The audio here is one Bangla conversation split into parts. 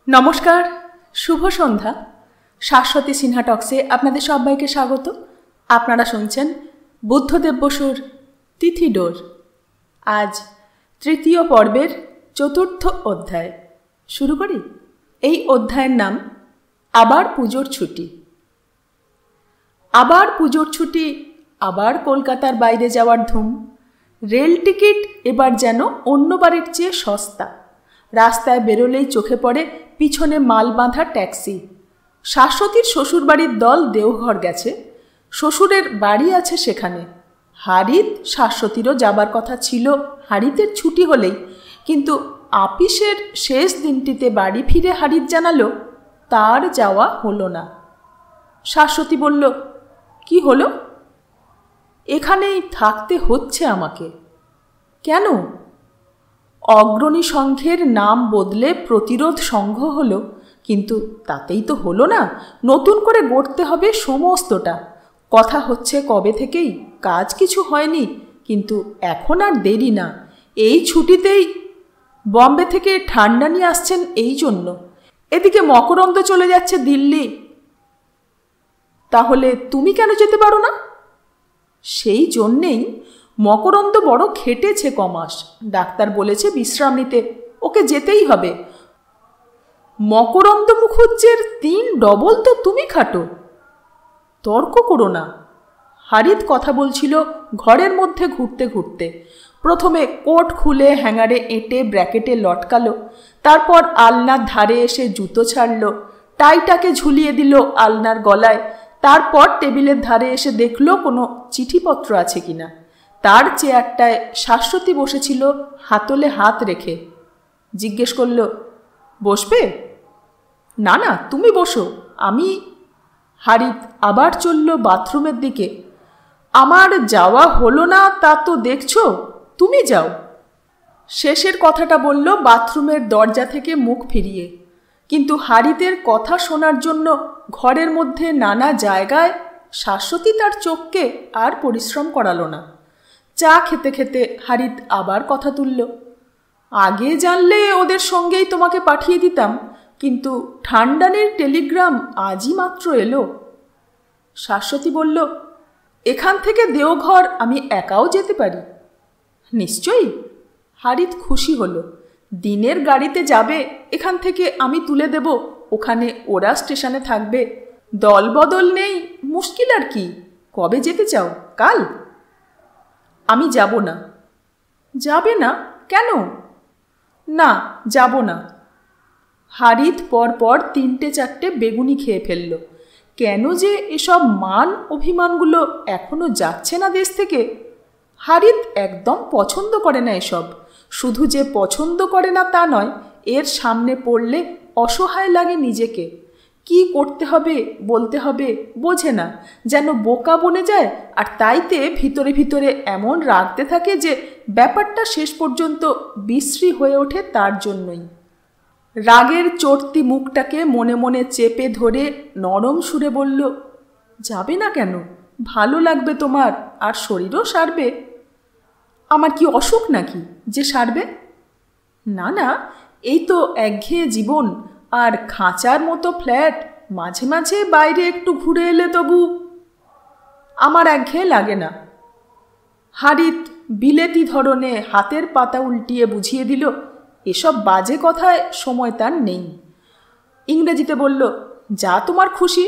নমস্কার, শুভ সন্ধ্যা। শাশ্বতী সিনহা টক্সে আপনাদের সবাইকে স্বাগত। আপনারা শুনছেন বুদ্ধদেব বসুর তিথি ডোর। আজ তৃতীয় পর্বের চতুর্থ অধ্যায় শুরু করি। এই অধ্যায়ের নাম আবার পুজোর ছুটি। আবার পুজোর ছুটি, আবার কলকাতার বাইরে যাওয়ার ধুম। রেল টিকিট এবার যেন অন্যবারের চেয়ে সস্তা। রাস্তায় বেরোলেই চোখে পড়ে পিছনে মাল বাঁধা ট্যাক্সি। শাশ্বতীর শ্বশুরবাড়ির দল দেওঘর গেছে, শ্বশুরের বাড়ি আছে সেখানে। হারিত শাশ্বতীরও যাবার কথা ছিল হারিতের ছুটি হলেই, কিন্তু আপিসের শেষ দিনটিতে বাড়ি ফিরে হারিত জানালো তার যাওয়া হলো না। শাশ্বতী বলল, কি হলো? এখানেই থাকতে হচ্ছে আমাকে। কেন? অগ্রণী সংঘের নাম বদলে প্রতিরোধ সংঘ হলো, কিন্তু তাতেই তো হলো না, নতুন করে গড়তে হবে সমস্তটা। কথা হচ্ছে কবে থেকেই, কাজ কিছু হয়নি, কিন্তু এখন আর দেরি না। এই ছুটিতেই বম্বে থেকে ঠান্ডা নিয়ে আসছেন এই জন্য। এদিকে মকরন্দ চলে যাচ্ছে দিল্লি। তাহলে তুমি কেন যেতে পারো না? সেই জন্যেই। মকরন্দ বড় খেটেছে কমাস, ডাক্তার বলেছে বিশ্রাম নিতে, ওকে যেতেই হবে। মকরন্দ মুখুজ্জের 3 ডবল তো তুমি খাটো। তর্ক করো না। হারিত কথা বলছিল ঘরের মধ্যে ঘুরতে ঘুরতে। প্রথমে কোট খুলে হ্যাঙ্গারে এঁটে ব্র্যাকেটে লটকালো, তারপর আলনার ধারে এসে জুতো ছাড়ল, টাইটাকে ঝুলিয়ে দিল আলনার গলায়, তারপর টেবিলের ধারে এসে দেখল কোনো চিঠিপত্র আছে কিনা। তার চেয়ারটায় শাশ্বতী বসেছিল হাতলে হাত রেখে। জিজ্ঞেস করল, বসবে? না না, তুমি বসো, আমি। হারিত আবার চলল বাথরুমের দিকে। আমার যাওয়া হলো না তা তো দেখছো, তুমি যাও। শেষের কথাটা বলল বাথরুমের দরজা থেকে মুখ ফিরিয়ে। কিন্তু হারিতের কথা শোনার জন্য ঘরের মধ্যে নানা জায়গায় শাশ্বতী তার চোখকে আর পরিশ্রম করালো না। চা খেতে খেতে হারিত আবার কথা তুলল, আগে জানলে ওদের সঙ্গেই তোমাকে পাঠিয়ে দিতাম, কিন্তু ঠান্ডানের টেলিগ্রাম আজই মাত্র এলো। শাশ্বতী বলল, এখান থেকে দেওঘর আমি একাও যেতে পারি? নিশ্চয়ই। হারিত খুশি হলো। দিনের গাড়িতে যাবে, এখান থেকে আমি তুলে দেব, ওখানে ওরা স্টেশনে থাকবে। দল বদল নেই, মুশকিল আর কি। কবে যেতে চাও? কাল? আমি যাব না। যাবে না? কেন? না, যাব না। হারিত পরপর 3-4টে বেগুনি খেয়ে ফেলল। কেন যে এসব মান অভিমানগুলো এখনো যাচ্ছে না দেশ থেকে? হারিত একদম পছন্দ করে না এসব। শুধু যে পছন্দ করে না তা নয়, এর সামনে পড়লে অসহায় লাগে নিজেকে। কি করতে হবে বলতে হবে বোঝে না, যেন বোকা বনে যায়। আর তাইতে ভিতরে ভিতরে এমন রাগতে থাকে যে ব্যাপারটা শেষ পর্যন্ত বিশ্রী হয়ে ওঠে তার জন্যই। রাগের চড়তি মুখটাকে মনে মনে চেপে ধরে নরম সুরে বলল, যাবে না কেন? ভালো লাগবে তোমার, আর শরীরও সারবে। আমার কি অসুখ নাকি যে সারবে? না না, এই তো একঘেয়ে জীবন, আর খাঁচার মতো ফ্ল্যাট, মাঝে মাঝে বাইরে একটু ঘুরে এলে তবু। আমার একঘেয়ে লাগে না। হারিত বিলেতি ধরনে হাতের পাতা উল্টিয়ে বুঝিয়ে দিল, এসব বাজে কথায় সময় তার নেই। ইংরেজিতে বলল, যা তোমার খুশি।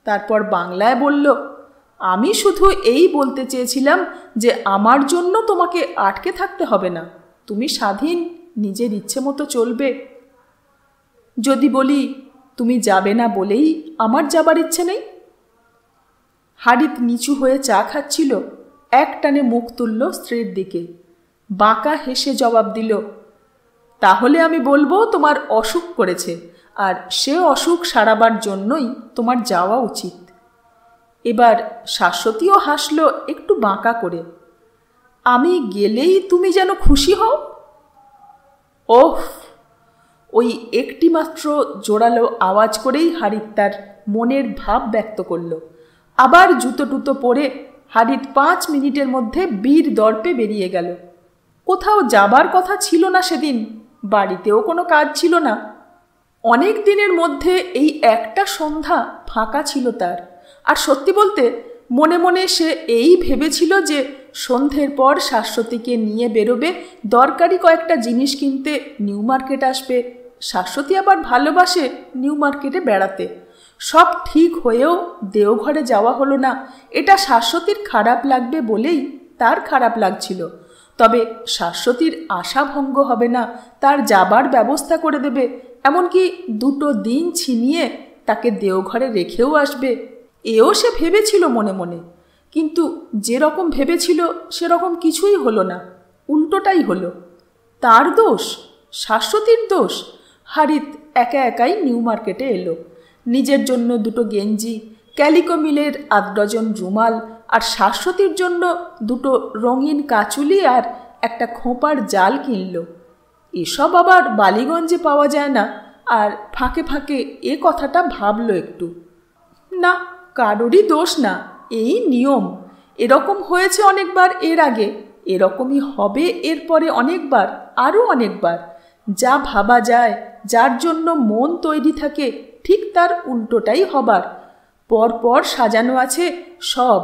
তারপর বাংলায় বলল, আমি শুধু এই বলতে চেয়েছিলাম যে আমার জন্য তোমাকে আটকে থাকতে হবে না, তুমি স্বাধীন, নিজের ইচ্ছে মতো চলবে। যদি বলি তুমি যাবে না বলেই আমার যাবার ইচ্ছে নেই? হারিত নিচু হয়ে চা খাচ্ছিল, একটানে মুখ তুলল স্ত্রীর দিকে। বাঁকা হেসে জবাব দিল, তাহলে আমি বলবো তোমার অসুখ করেছে, আর সে অসুখ সারাবার জন্যই তোমার যাওয়া উচিত। এবার শাশ্বতীও হাসল একটু বাঁকা করে। আমি গেলেই তুমি যেন খুশি হও। ওহ! ওই একটিমাত্র জোরালো আওয়াজ করেই হারিত তার মনের ভাব ব্যক্ত করল। আবার জুতো টুতো পরে হারিত 5 মিনিটের মধ্যে বীর দর্পে বেরিয়ে গেল। কোথাও যাবার কথা ছিল না সেদিন, বাড়িতেও কোনো কাজ ছিল না। অনেক দিনের মধ্যে এই একটা সন্ধ্যা ফাঁকা ছিল তার। আর সত্যি বলতে মনে মনে সে এই ভেবেছিল যে সন্ধ্যের পর শাশ্বতীকে নিয়ে বেরোবে, দরকারি কয়েকটা জিনিস কিনতে নিউ মার্কেট আসবে। শাশ্বতী আবার ভালোবাসে নিউ মার্কেটে বেড়াতে। সব ঠিক হয়েও দেওঘরে যাওয়া হলো না। এটা শাশ্বতীর খারাপ লাগবে বলেই তার খারাপ লাগছিল। তবে শাশ্বতীর আশাভঙ্গ হবে না, তার যাবার ব্যবস্থা করে দেবে, এমনকি 2 দিন ছিনিয়ে তাকে দেওঘরে রেখেও আসবে। এও সে ভেবেছিল মনে মনে। কিন্তু যেরকম ভেবেছিল সেরকম কিছুই হলো না, উল্টোটাই হলো। তার দোষ? শাশ্বতীর দোষ? হারিত একা একাই নিউ মার্কেটে এলো। নিজের জন্য 2 গেঞ্জি, ক্যালিকো মিলের 8 ডজন রুমাল, আর শাশ্বতীর জন্য 2 রঙিন কাচুলি আর একটা খোঁপার জাল কিনল। এসব আবার বালিগঞ্জে পাওয়া যায় না। আর ফাঁকে ফাঁকে এ কথাটা ভাবল একটু, না, কারোরই দোষ না, এই নিয়ম। এরকম হয়েছে অনেকবার এর আগে, এরকমই হবে এরপরে অনেকবার, আরও অনেকবার। যা ভাবা যায়, যার জন্য মন তৈরি থাকে, ঠিক তার উল্টোটাই হবার। পরপর সাজানো আছে সব।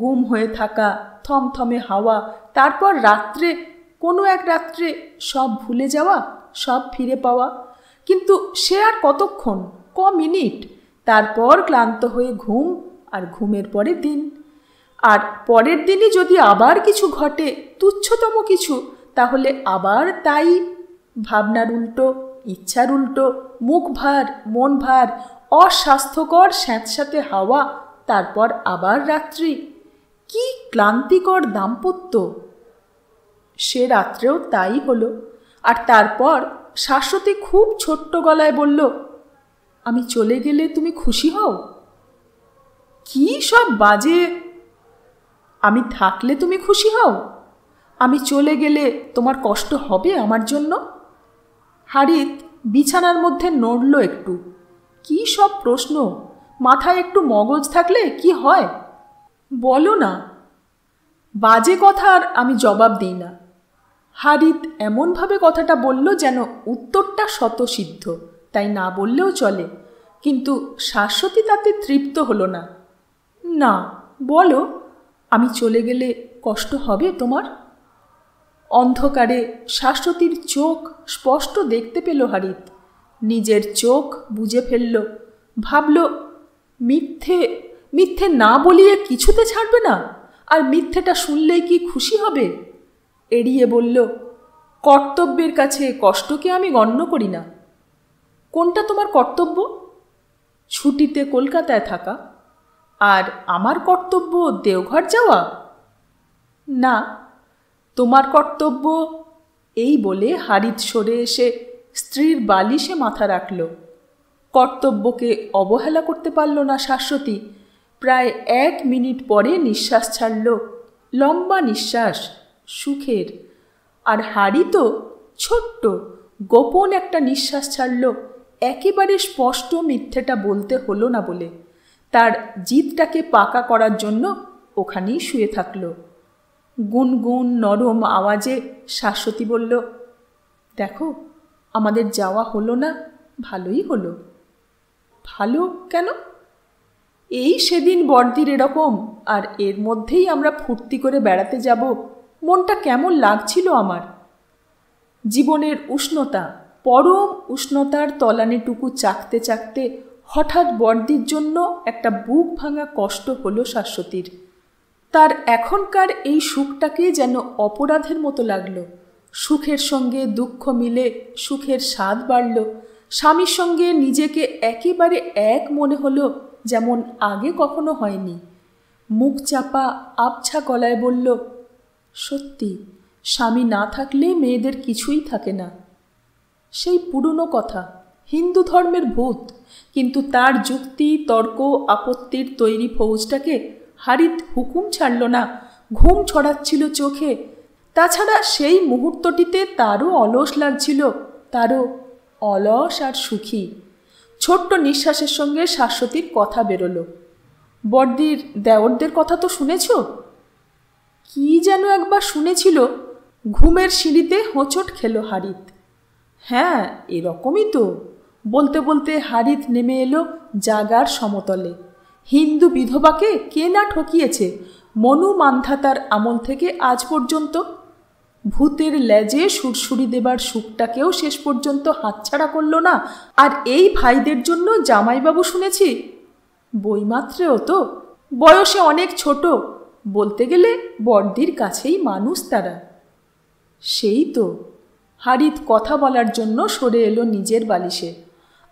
গুম হয়ে থাকা, থমথমে হাওয়া, তারপর রাত্রে, কোনো এক রাত্রে সব ভুলে যাওয়া, সব ফিরে পাওয়া। কিন্তু সে আর কতক্ষণ, মিনিট। তারপর ক্লান্ত হয়ে ঘুম, আর ঘুমের পরে দিন। আর পরের দিনই যদি আবার কিছু ঘটে, তুচ্ছতম কিছু, তাহলে আবার তাই। ভাবনার উল্টো, ইচ্ছার উল্টো, মুখ ভার, মন ভার, অস্বাস্থ্যকর স্যাঁতস্যাঁতে হাওয়া, তারপর আবার রাত্রি। কি ক্লান্তিকর দাম্পত্য! সে রাত্রেও তাই হলো। আর তারপর শাশ্বতী খুব ছোট্ট গলায় বলল, আমি চলে গেলে তুমি খুশি হও? কি সব বাজে! আমি থাকলে তুমি খুশি হও? আমি চলে গেলে তোমার কষ্ট হবে আমার জন্য? হারিত বিছানার মধ্যে নড়ল একটু। কি সব প্রশ্ন! মাথায় একটু মগজ থাকলে কি হয়? বলো না। বাজে কথার আমি জবাব দিই না। হারিত এমনভাবে কথাটা বলল যেন উত্তরটা স্বতঃসিদ্ধ, তাই না বললেও চলে। কিন্তু শাশ্বতী তাতে তৃপ্ত হলো না। না, বলো, আমি চলে গেলে কষ্ট হবে তোমার? অন্ধকারে শাশ্বতীর চোখ স্পষ্ট দেখতে পেল হারিত। নিজের চোখ বুঝে ফেলল। ভাবল, মিথ্যে মিথ্যে না বলিয়ে কিছুতে ছাড়বে না। আর মিথ্যেটা শুনলেই কি খুশি হবে? এড়িয়ে বলল, কর্তব্যের কাছে কষ্টকে আমি গণ্য করি না। কোনটা তোমার কর্তব্য? ছুটিতে কলকাতায় থাকা। আর আমার কর্তব্য দেওঘর যাওয়া? না, তোমার কর্তব্য। এই বলে হারিত সরে এসে স্ত্রীর বালিশে মাথা রাখল। কর্তব্যকে অবহেলা করতে পারল না শাশ্বতী। প্রায় 1 মিনিট পরে নিঃশ্বাস ছাড়ল, লম্বা নিঃশ্বাস, সুখের। আর হারিতও ছোট্ট গোপন একটা নিঃশ্বাস ছাড়ল, একেবারে স্পষ্ট মিথ্যেটা বলতে হলো না বলে। তার জিদটাকে পাকা করার জন্য ওখানেই শুয়ে থাকল। গুনগুন নরম আওয়াজে শাশ্বতী বলল, দেখো, আমাদের যাওয়া হলো না, ভালোই হলো। ভালো কেন? এই সেদিন বড়দির এরকম, আর এর মধ্যেই আমরা ফুর্তি করে বেড়াতে যাব। মনটা কেমন লাগছিল আমার। জীবনের উষ্ণতা, পরম উষ্ণতার তলানিটুকু চাকতে চাকতে হঠাৎ বড়দির জন্য একটা বুক ভাঙা কষ্ট হলো শাশ্বতীর। তার এখনকার এই সুখটাকে যেন অপরাধের মতো লাগল। সুখের সঙ্গে দুঃখ মিলে সুখের স্বাদ বাড়ল। স্বামীর সঙ্গে নিজেকে একেবারে এক মনে হলো, যেমন আগে কখনো হয়নি। মুখ চাপা আবছা গলায় বলল, সত্যি, স্বামী না থাকলে মেয়েদের কিছুই থাকে না। সেই পুরনো কথা, হিন্দু ধর্মের ভূত। কিন্তু তার যুক্তি, তর্ক, আপত্তির তৈরি ফৌজটাকে হারিত হুকুম ছাড়ল না। ঘুম ছড়াচ্ছিল চোখে। তাছাড়া সেই মুহূর্তটিতে তারও অলস লাগছিল, তারও অলস আর সুখী। ছোট্ট নিঃশ্বাসের সঙ্গে শাশ্বতীর কথা বেরোলো, বড়দির দেওরদের কথা তো শুনেছ? কি যেন একবার শুনেছিল। ঘুমের সিঁড়িতে হোঁচট খেল হারিত। হ্যাঁ, এরকমই তো। বলতে বলতে হারিত নেমে এলো জাগার সমতলে। হিন্দু বিধবাকে কে না ঠকিয়েছে মনু মান্ধাতার আমল থেকে আজ পর্যন্ত। ভূতের লেজে সুরসুরি দেবার সুখটাকেও শেষ পর্যন্ত হাতছাড়া করল না। আর এই ভাইদের জন্য জামাইবাবু শুনেছি বইমাত্রেও তো, বয়সে অনেক ছোট, বলতে গেলে বড়দির কাছেই মানুষ তারা। সেই তো। হারিত কথা বলার জন্য সরে এলো নিজের বালিশে।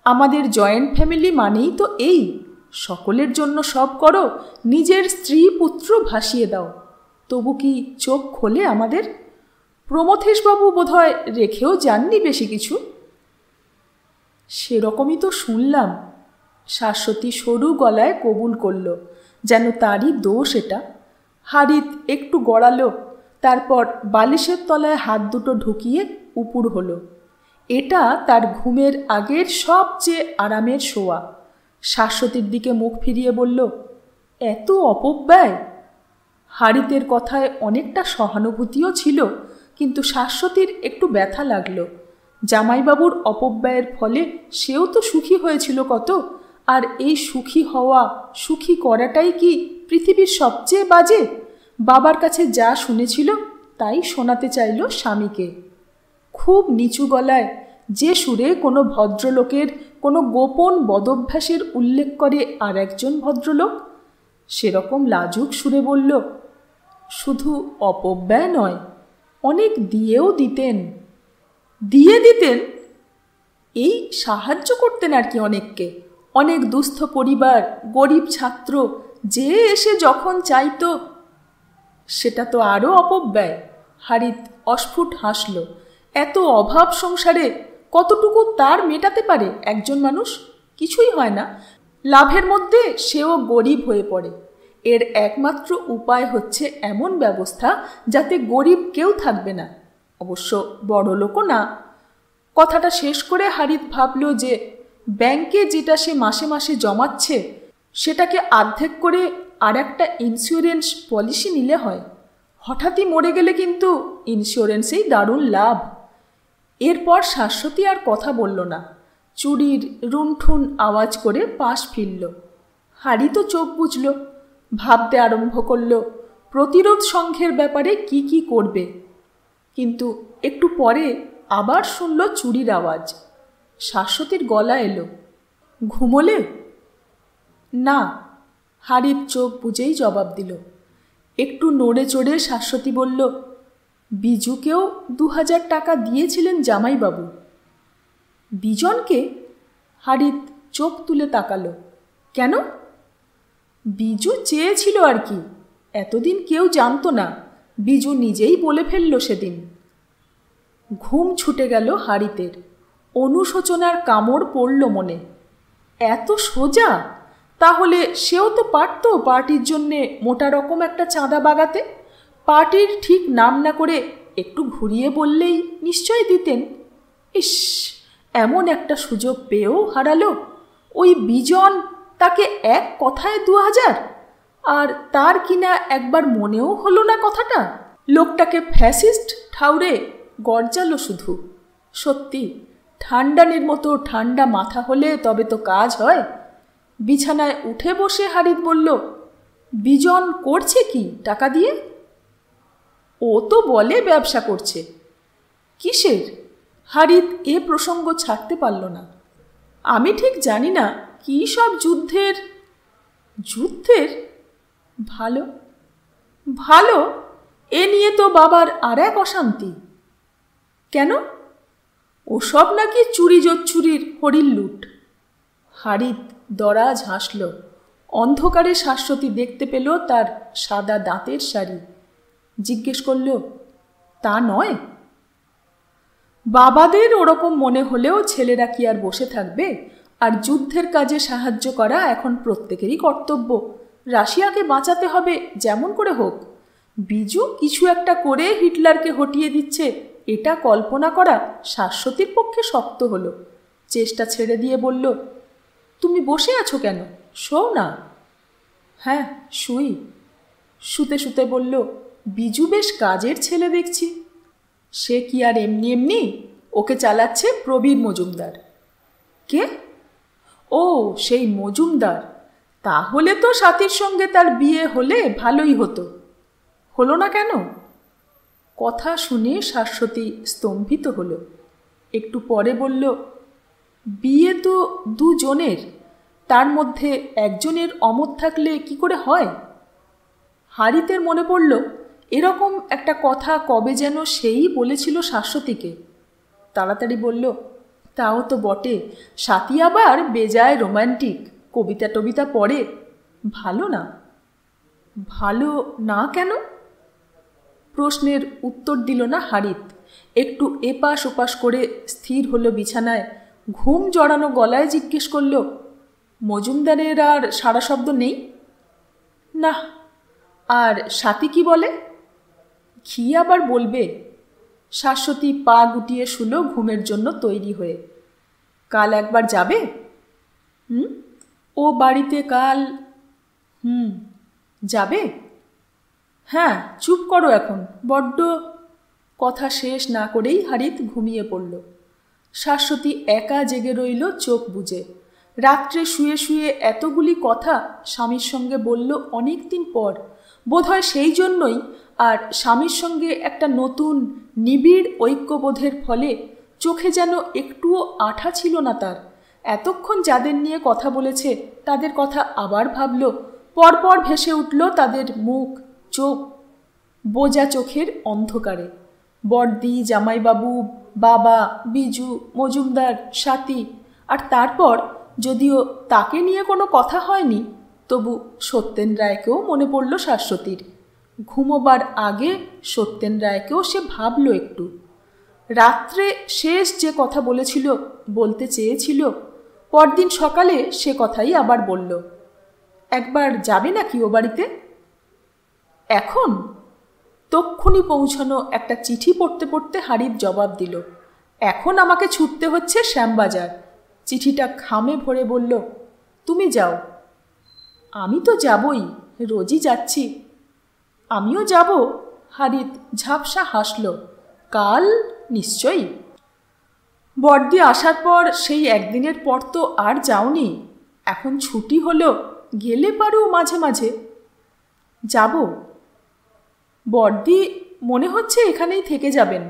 আমাদের জয়েন্ট ফ্যামিলি মানেই তো এই, সকলের জন্য সব করো, নিজের স্ত্রী পুত্র ভাসিয়ে দাও, তবু কি চোখ খোলে আমাদের? প্রমথেশবাবু বোধহয় রেখেও যাননি বেশি কিছু। সেরকমই তো শুনলাম। শাশ্বতী সরু গলায় কবুল করল, যেন তারই দোষ এটা। হারিত একটু গড়ালো, তারপর বালিশের তলায় হাত দুটো ঢুকিয়ে উপুড় হলো। এটা তার ঘুমের আগের সবচেয়ে আরামের শোয়া। শাশ্বতীর দিকে মুখ ফিরিয়ে বলল, এত অপব্যয়? হারিতের কথায় অনেকটা সহানুভূতিও ছিল, কিন্তু শাশ্বতীর একটু ব্যথা লাগল। জামাইবাবুর অপব্যয়ের ফলে সেও তো সুখী হয়েছিল কত, আর এই সুখী হওয়া, সুখী করাটাই কি পৃথিবীর সবচেয়ে বাজে? বাবার কাছে যা শুনেছিল তাই শোনাতে চাইল স্বামীকে, খুব নিচু গলায়, যে সুরে কোনো ভদ্রলোকের কোনো গোপন বদভ্যাসের উল্লেখ করে আর একজন ভদ্রলোক। সেরকম লাজুক সুরে বলল, শুধু অপব্যয় নয়, অনেক দিয়েও দিতেন। দিয়ে দিতেন? এই সাহায্য করতেন আর কি অনেককে, অনেক দুস্থ পরিবার, গরিব ছাত্র, যে এসে যখন চাইতো। সেটা তো আরও অপব্যয়। হারিত অস্ফুট হাসল। এত অভাব সংসারে কতটুকু তার মেটাতে পারে একজন মানুষ? কিছুই হয় না। লাভের মধ্যে সেও গরিব হয়ে পড়ে। এর একমাত্র উপায় হচ্ছে এমন ব্যবস্থা যাতে গরিব কেউ থাকবে না, অবশ্য বড়লোকও না। কথাটা শেষ করে হারিত ভাবল যে ব্যাংকে যেটা সে মাসে মাসে জমাচ্ছে সেটাকে অর্ধেক করে আর একটা ইন্স্যুরেন্স পলিসি নিলে হয়। হঠাৎই মরে গেলে কিন্তু ইন্স্যুরেন্সেই দারুণ লাভ। এরপর শাশ্বতী আর কথা বলল না, চুড়ির রুনঠুন আওয়াজ করে পাশ ফিরল। হারিত চোখ বুঝল, ভাবতে আরম্ভ করল প্রতিরোধ সংঘের ব্যাপারে কি কি করবে। কিন্তু একটু পরে আবার শুনল চুড়ির আওয়াজ। শাশ্বতীর গলা এলো, ঘুমোলে? না। হারিত চোখ বুঝেই জবাব দিল। একটু নড়ে চড়ে শাশ্বতী বলল, বিজুকেও 2000 টাকা দিয়েছিলেন জামাইবাবু। বিজনকে? হারিত চোখ তুলে তাকালো। কেন? বিজু চেয়েছিল আর কি, এতদিন কেউ জানতো না, বিজু নিজেই বলে ফেলল সেদিন। ঘুম ছুটে গেল হারিতের। অনুশোচনার কামড় পড়ল মনে। এত সোজা? তাহলে সেও তো পারত পার্টির জন্যে মোটা রকম একটা চাঁদা বাগাতে। পার্টির ঠিক নাম না করে একটু ঘুরিয়ে বললেই নিশ্চয় দিতেন। ইস, এমন একটা সুযোগ পেয়েও হারালো। ওই বিজন তাকে এক কথায় 2000, আর তার কিনা একবার মনেও হলো না কথাটা। লোকটাকে ফ্যাসিস্ট ঠাউরে গর্জালো শুধু। সত্যি, ঠান্ডানির মতো ঠান্ডা মাথা হলে তবে তো কাজ হয়। বিছানায় উঠে বসে হারিত বলল, বিজন করছে কি টাকা দিয়ে? ও তো বলে ব্যবসা করছে। কিসের? হারিত এ প্রসঙ্গ ছাড়তে পারল না। আমি ঠিক জানি না, কি সব যুদ্ধের। যুদ্ধের? ভালো ভালো, এ নিয়ে তো বাবার আর এক অশান্তি। কেন? ওসব নাকি চুরি জোচ্চুরির হরির লুট। হারিত দরাজ হাসল। অন্ধকারে শাশ্বতী দেখতে পেল তার সাদা দাঁতের শাড়ি। জিজ্ঞেস করল, তা নয়? বাবাদের ওরকম মনে হলেও ছেলেরা কি আর বসে থাকবে? আর যুদ্ধের কাজে সাহায্য করা এখন প্রত্যেকেরই কর্তব্য। রাশিয়াকে বাঁচাতে হবে যেমন করে হোক। বিজু কিছু একটা করে হিটলারকে হটিয়ে দিচ্ছে, এটা কল্পনা করা শাশ্বতীর পক্ষে শক্ত হলো। চেষ্টা ছেড়ে দিয়ে বলল, তুমি বসে আছো কেন? শোও না। হ্যাঁ, শুই। শুতে শুতে বলল, বিজু বেশ কাজের ছেলে দেখছি। সে কি আর এমনি এমনি? ওকে চালাচ্ছে প্রবীর মজুমদার। কে? ও, সেই মজুমদার। তাহলে তো স্বাতীর সঙ্গে তার বিয়ে হলে ভালোই হতো। হলো না কেন? কথা শুনে শাশ্বতী স্তম্ভিত হলো। একটু পরে বলল, বিয়ে তো দুজনের, তার মধ্যে একজনের অমত থাকলে কি করে হয়? হারিতের মনে পড়ল এরকম একটা কথা কবে যেন সেই বলেছিল শাশ্বতীকে। তাড়াতাড়ি বলল, তাও তো বটে, স্বাতী আবার বেজায় রোম্যান্টিক, কবিতা টবিতা পড়ে। ভালো না? ভালো না কেন? প্রশ্নের উত্তর দিল না হারিত। একটু এপাশ ওপাশ করে স্থির হলো বিছানায়, ঘুম জড়ানো গলায় জিজ্ঞেস করল, মজুমদারের আর সারা শব্দ নেই? না। আর স্বাতী কি বলে? কি আবার বলবে? শাশ্বতী পা গুটিয়ে শুলো ঘুমের জন্য তৈরি হয়ে। কাল একবার যাবে? ও বাড়িতে কাল? যাবে? হ্যাঁ, চুপ করো এখন, বড্ড। কথা শেষ না করেই হারিত ঘুমিয়ে পড়ল। শাশ্বতী একা জেগে রইল চোখ বুজে। রাত্রে শুয়ে শুয়ে এতগুলি কথা স্বামীর সঙ্গে বলল অনেক দিন পর, বোধহয় সেই জন্যই। আর স্বামীর সঙ্গে একটা নতুন নিবিড় ঐক্যবোধের ফলে চোখে যেন একটুও আঠা ছিল না তার। এতক্ষণ যাদের নিয়ে কথা বলেছে তাদের কথা আবার ভাবল, পরপর ভেসে উঠল তাদের মুখ, চোখ, বোজা চোখের অন্ধকারে। বড়দি, জামাইবাবু, বাবা, বিজু, মজুমদার, স্বাতী। আর তারপর যদিও তাকে নিয়ে কোনো কথা হয়নি, তবু সত্যেন রায়কেও মনে পড়ল শাশ্বতীর। ঘুমোবার আগে সত্যেন রায়কেও সে ভাবল একটু। রাত্রে শেষ যে কথা বলেছিল, বলতে চেয়েছিল, পরদিন সকালে সে কথাই আবার বলল। একবার যাবে নাকি ও বাড়িতে? এখন? তক্ষুনি পৌঁছানো একটা চিঠি পড়তে পড়তে হারিত জবাব দিল, এখন আমাকে ছুটতে হচ্ছে শ্যামবাজার। চিঠিটা খামে ভরে বলল, তুমি যাও। আমি তো যাবই, রোজই যাচ্ছি। আমিও যাব। হারিত ঝাপসা হাসল। কাল নিশ্চয়ই। বড়দি আসার পর সেই একদিনের পর তো আর যাওনি। এখন ছুটি হলো, গেলে পারো মাঝে মাঝে। যাব। বড়দি মনে হচ্ছে এখানেই থেকে যাবেন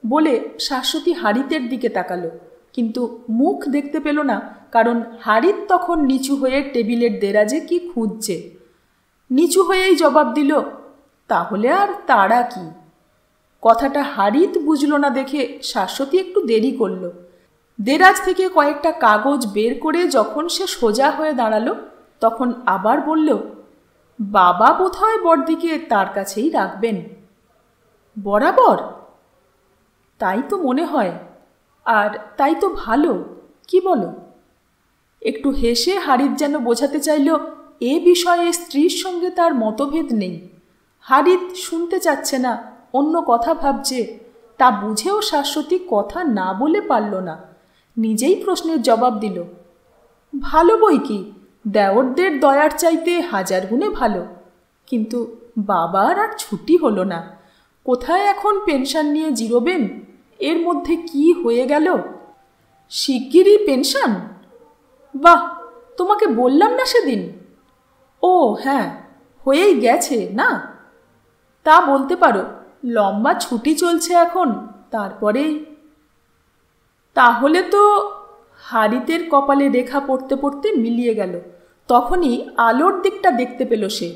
বলে শাশ্বতী হারিতের দিকে তাকালো, কিন্তু মুখ দেখতে পেল না, কারণ হারিত তখন নিচু হয়ে টেবিলের দেরাজে কি খুঁজছে। নিচু হয়েই জবাব দিল, তাহলে আর তাড়া কি? কথাটা হারিত বুঝল না দেখে শাশ্বতী একটু দেরি করল। দেরাজ থেকে কয়েকটা কাগজ বের করে যখন সে সোজা হয়ে দাঁড়ালো, তখন আবার বলল, বাবা বোধহয় বড়দিকে তার কাছেই রাখবেন। বরাবর? তাই তো মনে হয়, আর তাই তো ভালো, কি বলো? একটু হেসে হারিত যেন বোঝাতে চাইল এ বিষয়ে স্ত্রীর সঙ্গে তার মতভেদ নেই। হারিত শুনতে চাচ্ছে না, অন্য কথা ভাবছে। তা বুঝেও শাশ্বতী কথা না বলে পারল না, নিজেই প্রশ্নের জবাব দিল, ভালো বই কি, দেওরদের দয়ার চাইতে হাজার গুণে ভালো। কিন্তু বাবার আর ছুটি হলো না। কোথায় এখন পেনশন নিয়ে জিরোবেন? এর মধ্যে কি হয়ে গেল? শিগগিরই পেনশন? বাহ, তোমাকে বললাম না সেদিন। ও হ্যাঁ, হয়েই গেছে না? তা বলতে পারো, লম্বা ছুটি চলছে এখন, তারপরেই। তাহলে তো। হারিতের কপালে রেখা পড়তে পড়তে মিলিয়ে গেল। তখনই আলোর দিকটা দেখতে পেল সে।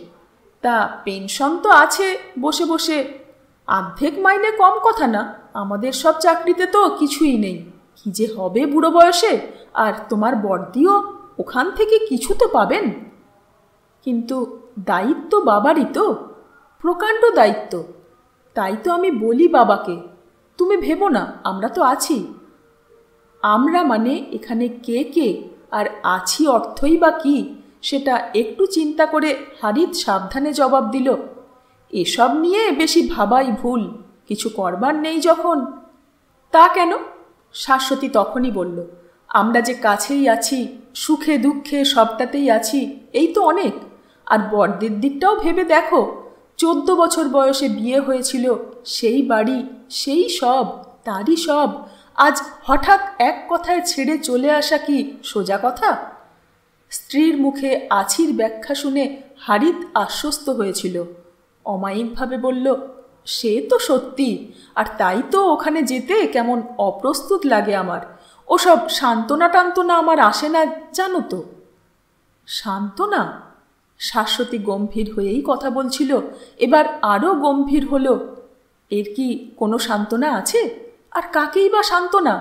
তা পেনশন তো আছে বসে বসে, অর্ধেক মাইনে কম কথা না। আমাদের সব চাকরিতে তো কিছুই নেই। কি যে হবে বুড়ো বয়সে। আর তোমার বড়দিও ওখান থেকে কিছু তো পাবেন। কিন্তু দায়িত্ব বাবারই তো, প্রকাণ্ড দায়িত্ব। তাই তো আমি বলি বাবাকে, তুমি ভেবো না, আমরা তো আছি। আমরা মানে এখানে কে কে, আর আছি অর্থই বা কি, সেটা একটু চিন্তা করে হারিত সাবধানে জবাব দিল, এসব নিয়ে বেশি ভাবাই ভুল, কিছু করবার নেই যখন। তা কেন? শাশ্বতী তখনই বলল, আমরা যে কাছেই আছি, সুখে দুঃখে সবটাতেই আছি, এই তো অনেক। আর বড়দের দিকটাও ভেবে দেখো, 14 বছর বয়সে বিয়ে হয়েছিল, সেই বাড়ি, সেই সব, তারই সব। আজ হঠাৎ এক কথায় ছেড়ে চলে আসা কি সোজা কথা? স্ত্রীর মুখে আছির ব্যাখ্যা শুনে হারিত আশ্বস্ত হয়েছিল। অমায়িকভাবে বলল, সে তো সত্যি, আর তাই তো ওখানে যেতে কেমন অপ্রস্তুত লাগে আমার। ওসব সান্ত্বনা টান্তনা আমার আসে না, জানো তো। সান্ত্বনা? শাশ্বতী গম্ভীর হয়েই কথা বলছিল, এবার আরও গম্ভীর হলো। এর কি কোনো সান্ত্বনা আছে? আর কাকেই বা সান্ত্বনা?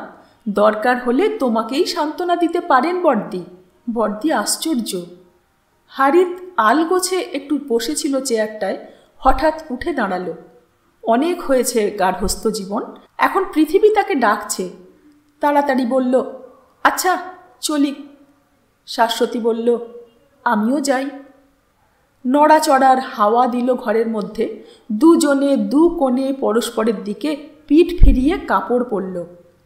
দরকার হলে তোমাকেই সান্ত্বনা দিতে পারেন বড়দি। বড়দি আশ্চর্য। হারিত আলগোছে একটু বসেছিল চেয়ারটায়, হঠাৎ উঠে দাঁড়ালো। অনেক হয়েছে গার্হস্থ্য জীবন, এখন পৃথিবী তাকে ডাকছে। তাড়াতাড়ি বলল, আচ্ছা চলি। শাশ্বতী বলল, আমিও যাই। নড়াচড়ার হাওয়া দিল ঘরের মধ্যে। দুজনে দু কোণে পরস্পরের দিকে পিঠ ফিরিয়ে কাপড় পরল।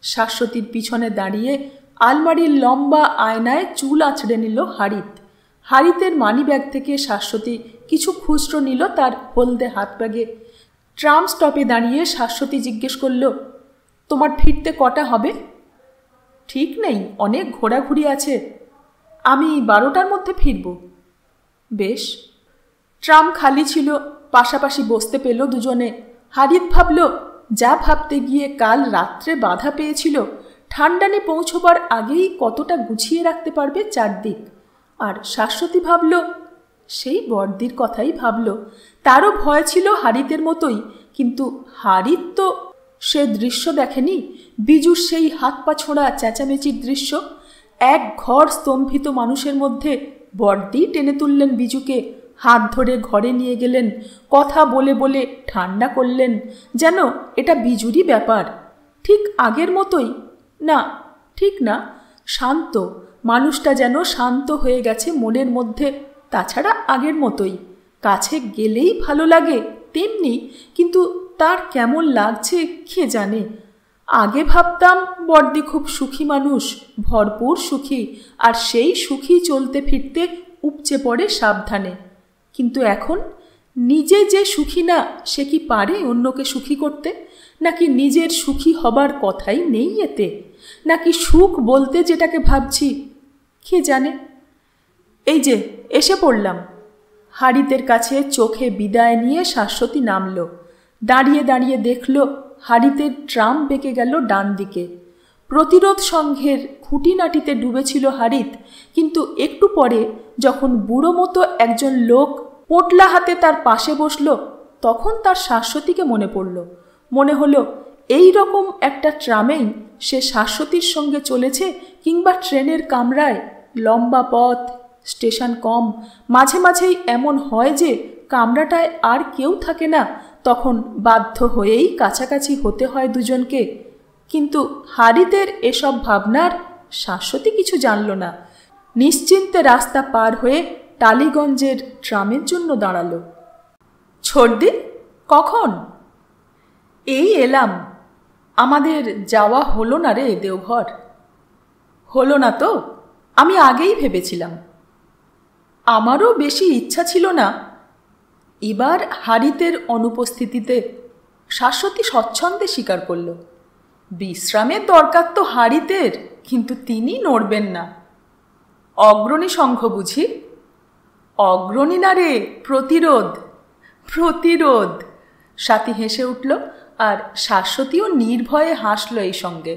শাশ্বতীর পিছনে দাঁড়িয়ে আলমারির লম্বা আয়নায় চুল আঁচড়ে নিল হারিত। হারিতের মানিব্যাগ থেকে শাশ্বতী কিছু খুচরো নিল তার হলদে হাত ব্যাগে। ট্রাম স্টপে দাঁড়িয়ে শাশ্বতী জিজ্ঞেস করল, তোমার ফিরতে কটা হবে? ঠিক নেই, অনেক ঘোরাঘুরি আছে। আমি 12টার মধ্যে ফিরব। বেশ। ট্রাম খালি ছিল, পাশাপাশি বসতে পেল দুজনে। হারিত ভাবল, যা ভাবতে গিয়ে কাল রাত্রে বাধা পেয়েছিল, ঠান্ডানে পৌঁছবার আগেই কতটা গুছিয়ে রাখতে পারবে চারদিক। আর শাশ্বতী ভাবল, সেই বড়দির কথাই ভাবল। তারও ভয় ছিল হারিতের মতোই, কিন্তু হারিত তো সে দৃশ্য দেখেনি, বিজুর সেই হাত পা ছোঁড়া চেঁচামেচির দৃশ্য। এক ঘর স্তম্ভিত মানুষের মধ্যে বড়দি টেনে তুললেন বিজুকে, হাত ধরে ঘরে নিয়ে গেলেন, কথা বলে বলে ঠান্ডা করলেন, যেন এটা বিজুরই ব্যাপার। ঠিক আগের মতোই না, ঠিক না, শান্ত। মানুষটা যেন শান্ত হয়ে গেছে মনের মধ্যে, তাছাড়া আগের মতোই। কাছে গেলেই ভালো লাগে তেমনি, কিন্তু তার কেমন লাগছে কে জানে। আগে ভাবতাম বড়দি খুব সুখী মানুষ, ভরপুর সুখী, আর সেই সুখী চলতে ফিরতে উপচে পড়ে সাবধানে। কিন্তু এখন নিজে যে সুখী না, সে কি পারে অন্যকে সুখী করতে? নাকি নিজের সুখী হবার কথাই নেই এতে? নাকি সুখ বলতে যেটাকে ভাবছি, কে জানে। এই যে এসে পড়লাম। হারিতের কাছে চোখে বিদায় নিয়ে শাশ্বতী নামল। দাঁড়িয়ে দাঁড়িয়ে দেখল হারিতের ট্রাম বেঁকে গেল ডান দিকে। প্রতিরোধ সংঘের খুঁটিনাটিতে ডুবেছিল হারিত, কিন্তু একটু পরে যখন বুড়ো মতো একজন লোক পোটলা হাতে তার পাশে বসল, তখন তার শাশ্বতীকে মনে পড়ল। মনে হলো এই রকম একটা ট্রামেই সে শাশ্বতীর সঙ্গে চলেছে, কিংবা ট্রেনের কামরায়। লম্বা পথ, স্টেশন কম, মাঝে মাঝেই এমন হয় যে কামরাটায় আর কেউ থাকে না, তখন বাধ্য হয়েই কাছাকাছি হতে হয় দুজনকে। কিন্তু হারিতের এসব ভাবনার শাশ্বতী কিছু জানল না। নিশ্চিন্তে রাস্তা পার হয়ে টালিগঞ্জের ট্রামের জন্য দাঁড়ালো। ছোড়দি, কখন? এই এলাম। আমাদের যাওয়া হলো না রে দেওঘর। হলো না তো? আমি আগেই ভেবেছিলাম। আমারও বেশি ইচ্ছা ছিল না। এবার হারিতের অনুপস্থিতিতে শাশ্বতী স্বচ্ছন্দে স্বীকার করল, বিশ্রামের দরকার তো হারিতের, কিন্তু তিনি নড়বেন না। অগ্রণী সংঘ বুঝি? অগ্রণী না রে, প্রতিরোধ। প্রতিরোধ। স্বাতী হেসে উঠল, আর শাশ্বতীও নির্ভয়ে হাসল এই সঙ্গে।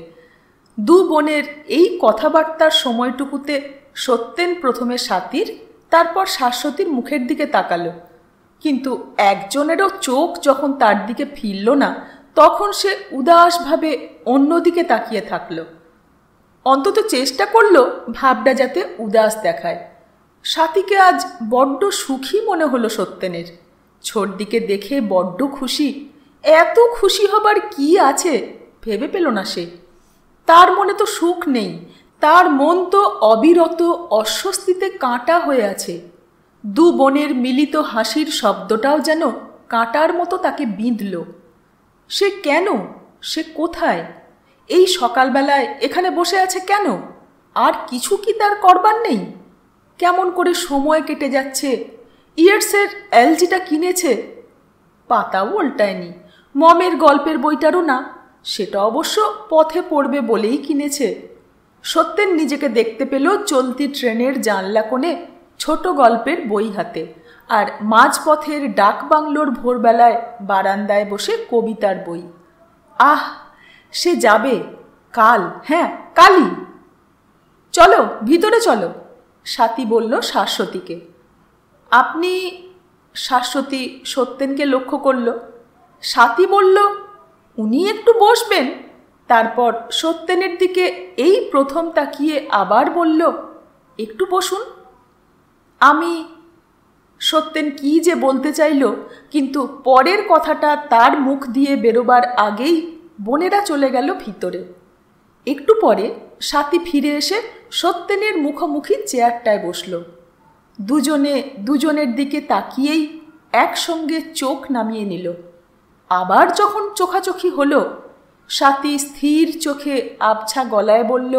দু বোনের এই কথাবার্তার সময়টুকুতে সত্যেন প্রথমে স্বাতীর, তারপর শাশ্বতীর মুখের দিকে তাকালো। কিন্তু একজনেরও চোখ যখন তার দিকে ফিরল না, তখন সে উদাসভাবে অন্যদিকে তাকিয়ে থাকল। অন্তত চেষ্টা করল ভাবটা যাতে উদাস দেখায়। স্বাতীকে আজ বড্ড সুখী মনে হলো সত্যেনের। ছোটদিকে দেখে বড্ড খুশি। এত খুশি হবার কি আছে ভেবে পেল না সে। তার মনে তো সুখ নেই, তার মন তো অবিরত অস্বস্তিতে কাঁটা হয়ে আছে। দু বোনের মিলিত হাসির শব্দটাও যেন কাঁটার মতো তাকে বিঁধল। সে কেন, সে কোথায়, এই সকালবেলায় এখানে বসে আছে কেন? আর কিছু কি তার করবার নেই? কেমন করে সময় কেটে যাচ্ছে। ইয়ার্সের এলজিটা কিনেছে, পাতাও উল্টায়নি। মমের গল্পের বইটারও না। সেটা অবশ্য পথে পড়বে বলেই কিনেছে। সত্যেন নিজেকে দেখতে পেল চলতি ট্রেনের জানলা কোণে ছোট গল্পের বই হাতে, আর মাঝপথের ডাক বাংলোর ভোরবেলায় বারান্দায় বসে কবিতার বই। আহ, সে যাবে কাল, হ্যাঁ কালই। চলো ভিতরে চলো, স্বাতী বলল শাশ্বতীকে। আপনি? শাশ্বতী সত্যেনকে লক্ষ্য করল। স্বাতী বলল, উনি একটু বসবেন। তারপর সত্যেনের দিকে এই প্রথম তাকিয়ে আবার বলল, একটু বসুন। আমি। সত্যেন কি যে বলতে চাইল, কিন্তু পরের কথাটা তার মুখ দিয়ে বেরোবার আগেই বোনেরা চলে গেল ভিতরে। একটু পরে স্বাতী ফিরে এসে সত্যেনের মুখোমুখি চেয়ারটায় বসল। দুজনে দুজনের দিকে তাকিয়েই একসঙ্গে চোখ নামিয়ে নিল। আবার যখন চোখাচোখি হলো, স্বাতী স্থির চোখে আবছা গলায় বলল,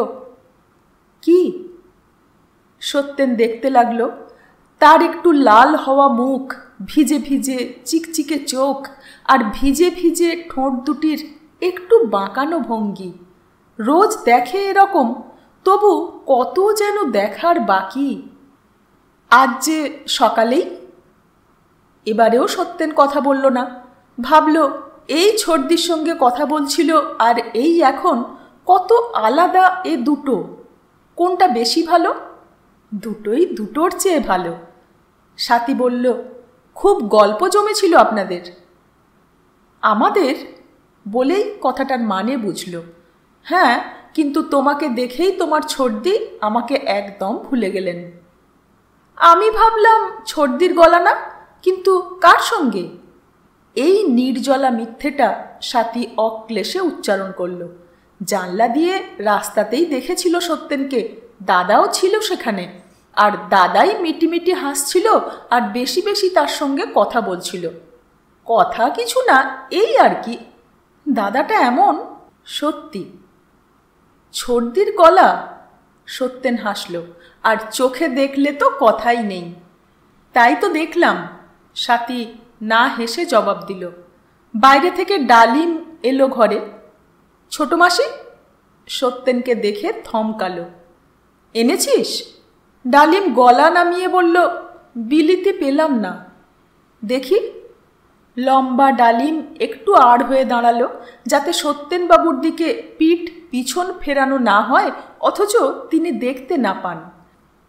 কি? সত্যেন দেখতে লাগল তার একটু লাল হওয়া মুখ, ভিজে ভিজে চিকচিকে চোখ, আর ভিজে ভিজে ঠোঁট দুটির একটু বাঁকানো ভঙ্গি। রোজ দেখে এরকম, তবু কত যেন দেখার বাকি। আজ যে সকালেই। এবারেও সত্যেন কথা বলল না। ভাবল, এই ছর্দির সঙ্গে কথা বলছিল আর এই এখন কত আলাদা এ দুটো। কোনটা বেশি ভালো? দুটোই দুটোর চেয়ে ভালো। স্বাতী বলল, খুব গল্প জমেছিল আপনাদের। আমাদের বলেই কথাটার মানে বুঝল। হ্যাঁ, কিন্তু তোমাকে দেখেই তোমার ছর্দি আমাকে একদম ভুলে গেলেন। আমি ভাবলাম ছর্দির গলা না, কিন্তু কার সঙ্গে? এই নির্জলা মিথ্যেটা স্বাতী অক্লেশে উচ্চারণ করল। জানলা দিয়ে রাস্তাতেই দেখেছিল সত্যেনকে, দাদাও ছিল সেখানে, আর দাদাই মিটিমিটি হাসছিল আর বেশি বেশি তার সঙ্গে কথা বলছিল। কথা কিছু না, এই আর কি। দাদাটা এমন, সত্যি। ছর্দির গলা? সত্যেন হাসল, আর চোখে দেখলে তো কথাই নেই। তাই তো দেখলাম, স্বাতী না হেসে জবাব দিল। বাইরে থেকে ডালিম এলো ঘরে। ছোট মাসি? সত্যেনকে দেখে থমকালো। এনেছিস? ডালিম গলা নামিয়ে বলল, বিলিতি পেলাম না। দেখি। লম্বা ডালিম একটু আড় হয়ে দাঁড়ালো, যাতে সত্যেনবাবুর দিকে পিছন ফেরানো না হয়, অথচ তিনি দেখতে না পান।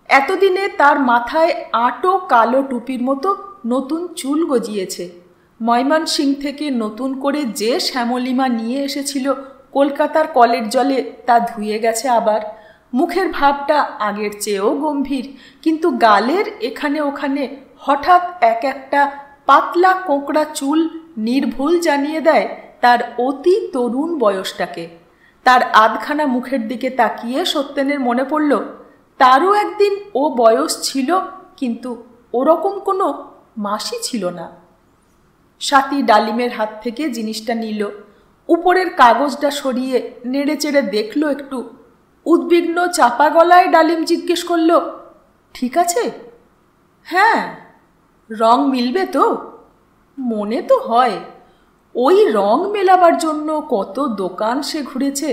এতদিনে তার মাথায় আঁটো কালো টুপির মতো নতুন চুল গজিয়েছে। ময়মনসিংহ থেকে নতুন করে যে শ্যামলিমা নিয়ে এসেছিল কলকাতার কলের জলে, তা ধুয়ে গেছে আবার। মুখের ভাবটা আগের চেয়েও গম্ভীর, কিন্তু গালের এখানে ওখানে হঠাৎ এক একটা পাতলা কোঁকড়া চুল নির্ভুল জানিয়ে দেয় তার অতি তরুণ বয়সটাকে। তার আধখানা মুখের দিকে তাকিয়ে সত্যেনের মনে পড়ল, তারও একদিন ও বয়স ছিল, কিন্তু ওরকম কোনো মাসি ছিল না। স্বাতী ডালিমের হাত থেকে জিনিসটা নিল, উপরের কাগজটা সরিয়ে নেড়ে চেড়ে দেখল একটু। উদ্বিগ্ন চাপা গলায় ডালিম জিজ্ঞেস করল, ঠিক আছে? হ্যাঁ। রং মিলবে তো? মনে তো হয়। ওই রং মেলাবার জন্য কত দোকান সে ঘুরেছে।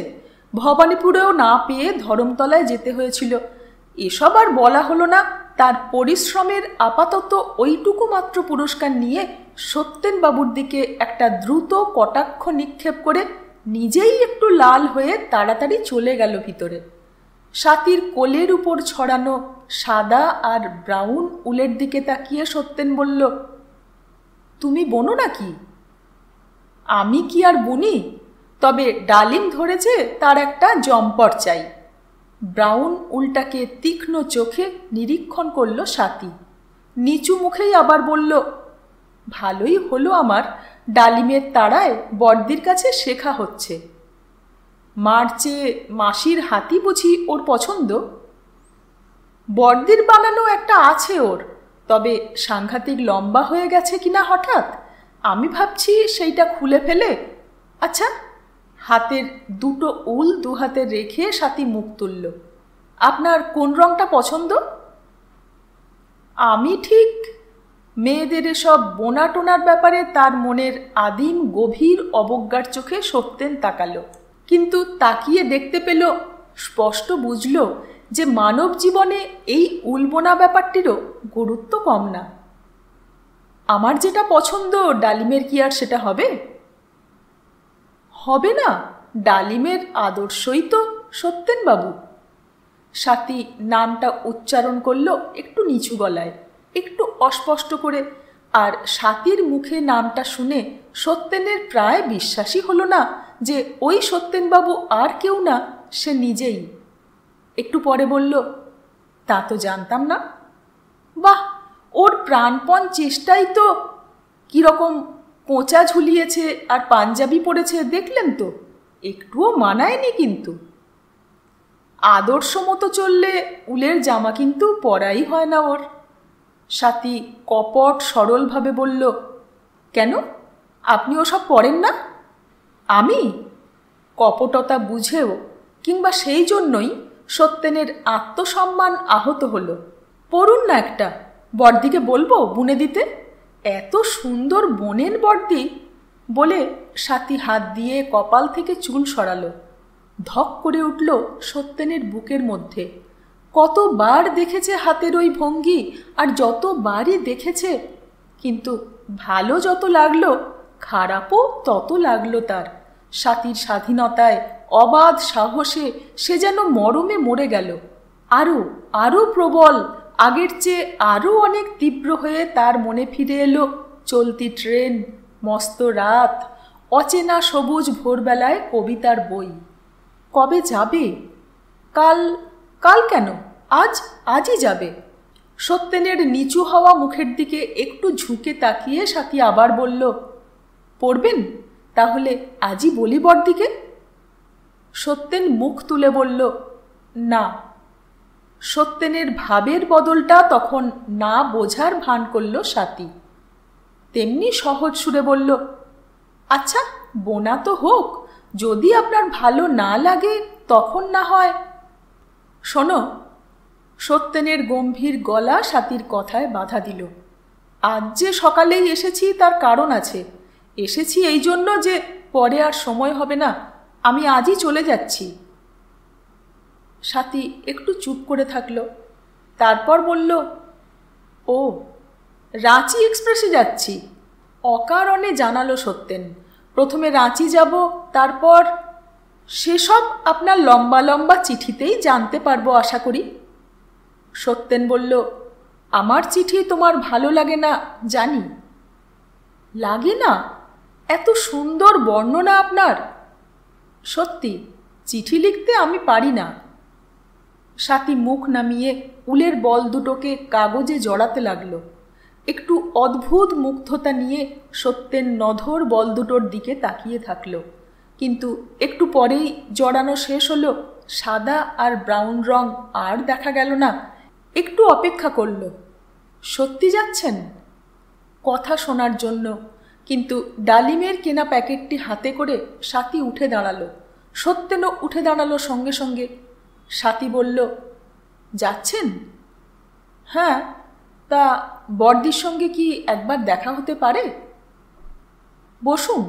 ভবানীপুরেও না পেয়ে ধরমতলায় যেতে হয়েছিল। এসব আর বলা হলো না। তার পরিশ্রমের আপাতত ওইটুকু মাত্র পুরস্কার নিয়ে সত্যেনবাবুর দিকে একটা দ্রুত কটাক্ষ নিক্ষেপ করে নিজেই একটু লাল হয়ে তাড়াতাড়ি চলে গেল ভিতরে। স্বাতীর কোলের উপর ছড়ানো সাদা আর ব্রাউন উলের দিকে তাকিয়ে সত্যেন বলল, তুমি বোনো নাকি? আমি কি আর বুনি? তবে ডালিম ধরেছে তার একটা জম্পর চাই। ব্রাউন উলটাকে তীক্ষ্ণ চোখে নিরীক্ষণ করল স্বাতী। নিচু মুখেই আবার বলল, ভালোই হলো আমার ডালিমের তাড়ায় বড়দির কাছে শেখা হচ্ছে। মার চেয়ে মাসির হাতি বুঝি ওর পছন্দ? বড়দির বানানো একটা আছে ওর, তবে সাংঘাতিক লম্বা হয়ে গেছে কিনা হঠাৎ। আমি ভাবছি সেইটা খুলে ফেলে। আচ্ছা, হাতের দুটো উল দু হাতে রেখে স্বাতী মুখ তুলল। আপনার কোন রংটা পছন্দ? আমি ঠিক মেয়েদের এসব বোনা টোনার ব্যাপারে তার মনের আদিম গভীর অবজ্ঞার চোখে সত্যেন তাকালো, কিন্তু তাকিয়ে দেখতে পেল, স্পষ্ট বুঝল যে মানব জীবনে এই উলবোনা ব্যাপারটিরও গুরুত্ব কম না। আমার যেটা পছন্দ ডালিমের কি আর সেটা হবে? হবে না, ডালিমের আদর্শই তো সত্যেনবাবু। স্বাতী নামটা উচ্চারণ করল একটু নিচু গলায়, একটু অস্পষ্ট করে, আর স্বাতীর মুখে নামটা শুনে সত্যেনের প্রায় বিশ্বাসই হলো না যে ওই সত্যেনবাবু আর কেউ না, সে নিজেই। একটু পরে বলল, তা তো জানতাম না। বাহ, ওর প্রাণপণ চেষ্টাই তো! কীরকম কোঁচা ঝুলিয়েছে আর পাঞ্জাবি পরেছে দেখলেন তো, একটুও মানায়নি। কিন্তু আদর্শ মতো চললে উলের জামা কিন্তু পরাই হয় না ওর। স্বাতী কপট সরলভাবে বলল, কেন, আপনি ওসব পরেন না? আমি? কপটতা বুঝেও কিংবা সেই জন্যই সত্যেনের আত্মসম্মান আহত হলো। পরুন না একটা, বড়দিকে বলবো বুনে দিতে। এত সুন্দর বোনেন বড়দি। বলে স্বাতী হাত দিয়ে কপাল থেকে চুল সরালো। ধক করে উঠল সত্যেনের বুকের মধ্যে। কতবার দেখেছে হাতের ওই ভঙ্গি, আর যতবারই দেখেছে, কিন্তু ভালো যত লাগলো খারাপও তত লাগলো তার। স্বাতীর স্বাধীনতায়, অবাধ সাহসে সে যেন মরমে মরে গেল। আরও আরও প্রবল, আগের চেয়ে আরও অনেক তীব্র হয়ে তার মনে ফিরে এলো চলতি ট্রেন, মস্ত রাত, অচেনা সবুজ ভোরবেলায় কবিতার বই। কবে যাবে? কাল? কাল কেন, আজই যাবে। সত্যেনের নিচু হওয়া মুখের দিকে একটু ঝুঁকে তাকিয়ে স্বাতী আবার বলল, পড়বেন? তাহলে আজই বলি বড়দিকে। সত্যেন মুখ তুলে বলল, না। সত্যেনের ভাবের বদলটা তখন না বোঝার ভান করল স্বাতী। তেমনি সহজ সুরে বলল, আচ্ছা বোনা তো হোক, যদি আপনার ভালো না লাগে তখন না হয়। শোনো। সত্যেনের গম্ভীর গলা স্বাতীর কথায় বাধা দিল। আজ যে সকালেই এসেছি তার কারণ আছে। এসেছি এই জন্য যে পরে আর সময় হবে না, আমি আজই চলে যাচ্ছি। স্বাতী একটু চুপ করে থাকল, তারপর বলল, ও, রাঁচি এক্সপ্রেসে যাচ্ছি। অকারণে জানালো সত্যেন। প্রথমে রাঁচি যাব, তারপর সেসব আপনার লম্বা লম্বা চিঠিতেই জানতে পারবো আশা করি। সত্যেন বলল, আমার চিঠি তোমার ভালো লাগে না জানি। লাগে না? এত সুন্দর বর্ণনা আপনার। সত্যি, চিঠি লিখতে আমি পারি না। স্বাতী মুখ নামিয়ে উলের বল দুটোকে কাগজে জড়াতে লাগলো। একটু অদ্ভুত মুগ্ধতা নিয়ে সত্যেন নধর বল দুটোর দিকে তাকিয়ে থাকলো। কিন্তু একটু পরেই জড়ানো শেষ হলো, সাদা আর ব্রাউন রং আর দেখা গেল না। একটু অপেক্ষা করল। সত্যি যাচ্ছেন? কথা শোনার জন্য। কিন্তু ডালিমের কেনা প্যাকেটটি হাতে করে স্বাতী উঠে দাঁড়ালো। সত্যেনও উঠে দাঁড়ালো সঙ্গে সঙ্গে। স্বাতী বলল, যাচ্ছেন? হ্যাঁ, তা বড়দির সঙ্গে কি একবার দেখা হতে পারে? বসুন।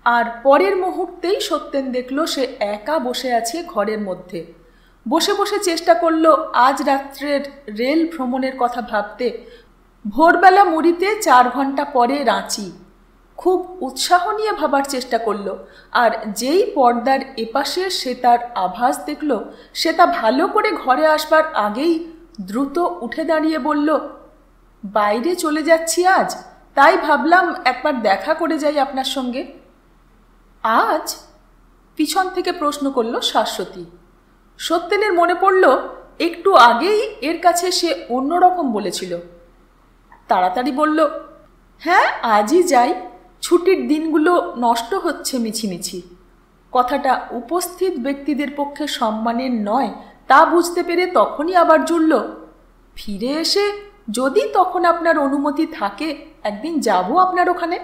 আর পরের মুহূর্তেই সত্যেন দেখল সে একা বসে আছে ঘরের মধ্যে। বসে বসে চেষ্টা করল আজ রাত্রের রেল ভ্রমণের কথা ভাবতে। ভোরবেলা মুড়িতে 4 ঘন্টা পরে রাঁচি। খুব উৎসাহ নিয়ে ভাবার চেষ্টা করল। আর যেই পর্দার এপাশে সে তার আভাস দেখল, সে তা ভালো করে ঘরে আসবার আগেই দ্রুত উঠে দাঁড়িয়ে বলল, বাইরে চলে যাচ্ছি আজ, তাই ভাবলাম একবার দেখা করে যাই আপনার সঙ্গে। আজ? পিছন থেকে প্রশ্ন করল শাশ্বতী। সত্যেনের মনে পড়ল একটু আগেই এর কাছে সে অন্যরকম বলেছিল। তাড়াতাড়ি বলল, হ্যাঁ আজই যাই, ছুটির দিনগুলো নষ্ট হচ্ছে মিছিমিছি। কথাটা উপস্থিত ব্যক্তিদের পক্ষে সম্মানের নয় তা বুঝতে পেরে তখনই আবার জুড়ল, ফিরে এসে যদি তখন আপনার অনুমতি থাকে একদিন যাব আপনার ওখানে।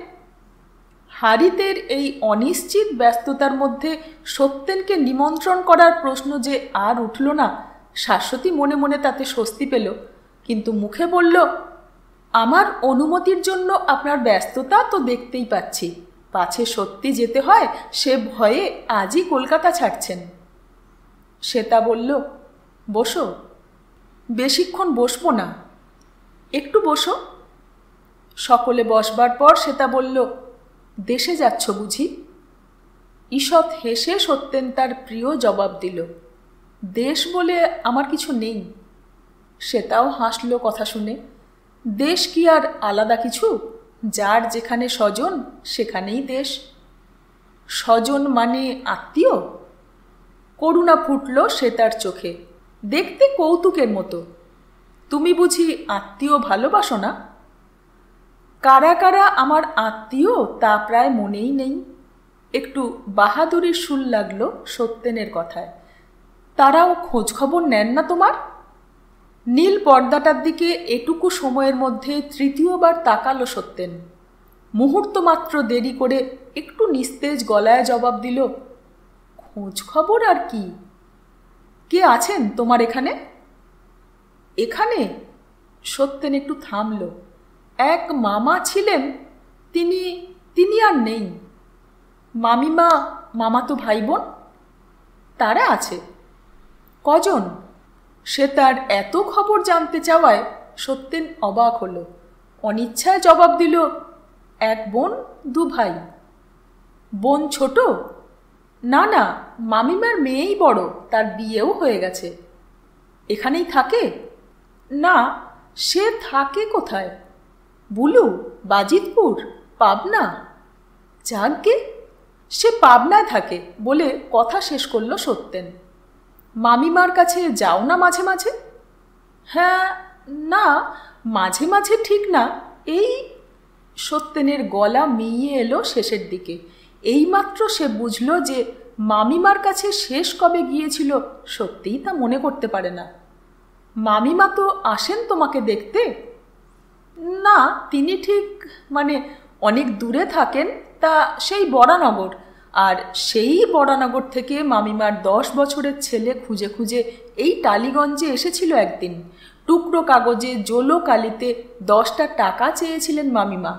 হারিতের এই অনিশ্চিত ব্যস্ততার মধ্যে সত্যেনকে নিমন্ত্রণ করার প্রশ্ন যে আর উঠল না, শাশ্বতী মনে মনে তাতে স্বস্তি পেল। কিন্তু মুখে বলল, আমার অনুমতির জন্য আপনার ব্যস্ততা তো দেখতেই পাচ্ছি, পাছে সত্যি যেতে হয় সে ভয়ে আজই কলকাতা ছাড়ছেন। শ্বেতা বলল, বসো। বেশিক্ষণ বসবো না, একটু বসো। সকলে বসবার পর শ্বেতা বলল, দেশে যাচ্ছ বুঝি? ঈষৎ হেসে সত্যেন তার প্রিয় জবাব দিল, দেশ বলে আমার কিছু নেই। শ্বেতাও হাসল কথা শুনে। দেশ কি আর আলাদা কিছু? যার যেখানে স্বজন সেখানেই দেশ। স্বজন মানে আত্মীয়? করুণা ফুটল শ্বেতার চোখে, দেখতে কৌতুকের মতো। তুমি বুঝি আত্মীয় ভালোবাসো না? কারা কারা আমার আত্মীয় তা প্রায় মনেই নেই। একটু বাহাদুরির সুর লাগলো সত্যেনের কথায়। তারাও খোঁজ খবর নেন না তোমার? নীল পর্দাটার দিকে এটুকু সময়ের মধ্যে তৃতীয়বার তাকালো সত্যেন। মুহূর্ত মাত্র দেরি করে একটু নিস্তেজ গলায় জবাব দিল, খোঁজ খবর আর কি? কে আছেন তোমার এখানে? এখানে? সত্যেন একটু থামল। এক মামা ছিলেন, তিনি আর নেই। মামিমা, মামাতো ভাই বোন? তারা আছে। কজন? সে তার এত খবর জানতে চাওয়ায় সত্যেন অবাক হলো। অনিচ্ছায় জবাব দিল, এক বোন, দু ভাই। বোন ছোট? না না, মামিমার মেয়েই বড়, তার বিয়েও হয়ে গেছে। এখানেই থাকে? না, সে থাকে কোথায়? বুলু, বাজিতপুর, পাবনা? যাজ্ঞে, সে পাবনায় থাকে বলে কথা শেষ করল সত্যেন। মামিমার কাছে যাও না মাঝে মাঝে? হ্যাঁ, না মাঝে মাঝে ঠিক না, এই। সত্যেনের গলা মিইয়ে এলো শেষের দিকে। এইমাত্র সে বুঝল যে মামিমার কাছে শেষ কবে গিয়েছিল সত্যিই তা মনে করতে পারে না। মামিমা তো আসেন তোমাকে দেখতে? না, তিনি ঠিক মানে অনেক দূরে থাকেন, তা সেই বরানগর। আর সেই বরানগর থেকে মামিমার 10 বছরের ছেলে খুঁজে খুঁজে এই টালিগঞ্জে এসেছিল একদিন। টুকরো কাগজে জোলো কালিতে 10টা টাকা চেয়েছিলেন মামিমা।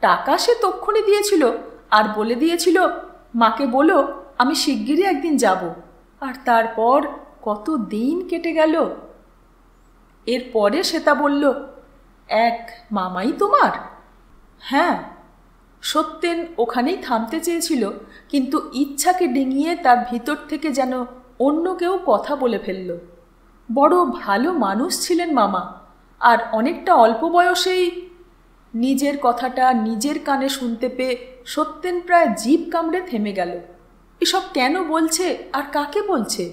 টাকা সে তক্ষুনি দিয়েছিল আর বলে দিয়েছিল, মাকে বলো আমি শিগগিরই একদিন যাব। আর তারপর কত দিন কেটে গেল। এরপরে শ্বেতা বলল, এক মামাই তোমার? হ্যাঁ। সত্যেন ওখানেই থামতে চেয়েছিল, কিন্তু ইচ্ছাকে ডিঙিয়ে তার ভিতর থেকে যেন অন্য কেউ কথা বলে ফেলল। বড় ভালো মানুষ ছিলেন মামা, আর অনেকটা অল্প বয়সেই। নিজের কথাটা নিজের কানে শুনতে পেয়ে সত্যেন প্রায় জিভ কামড়ে থেমে গেল। এসব কেন বলছে আর কাকে বলছে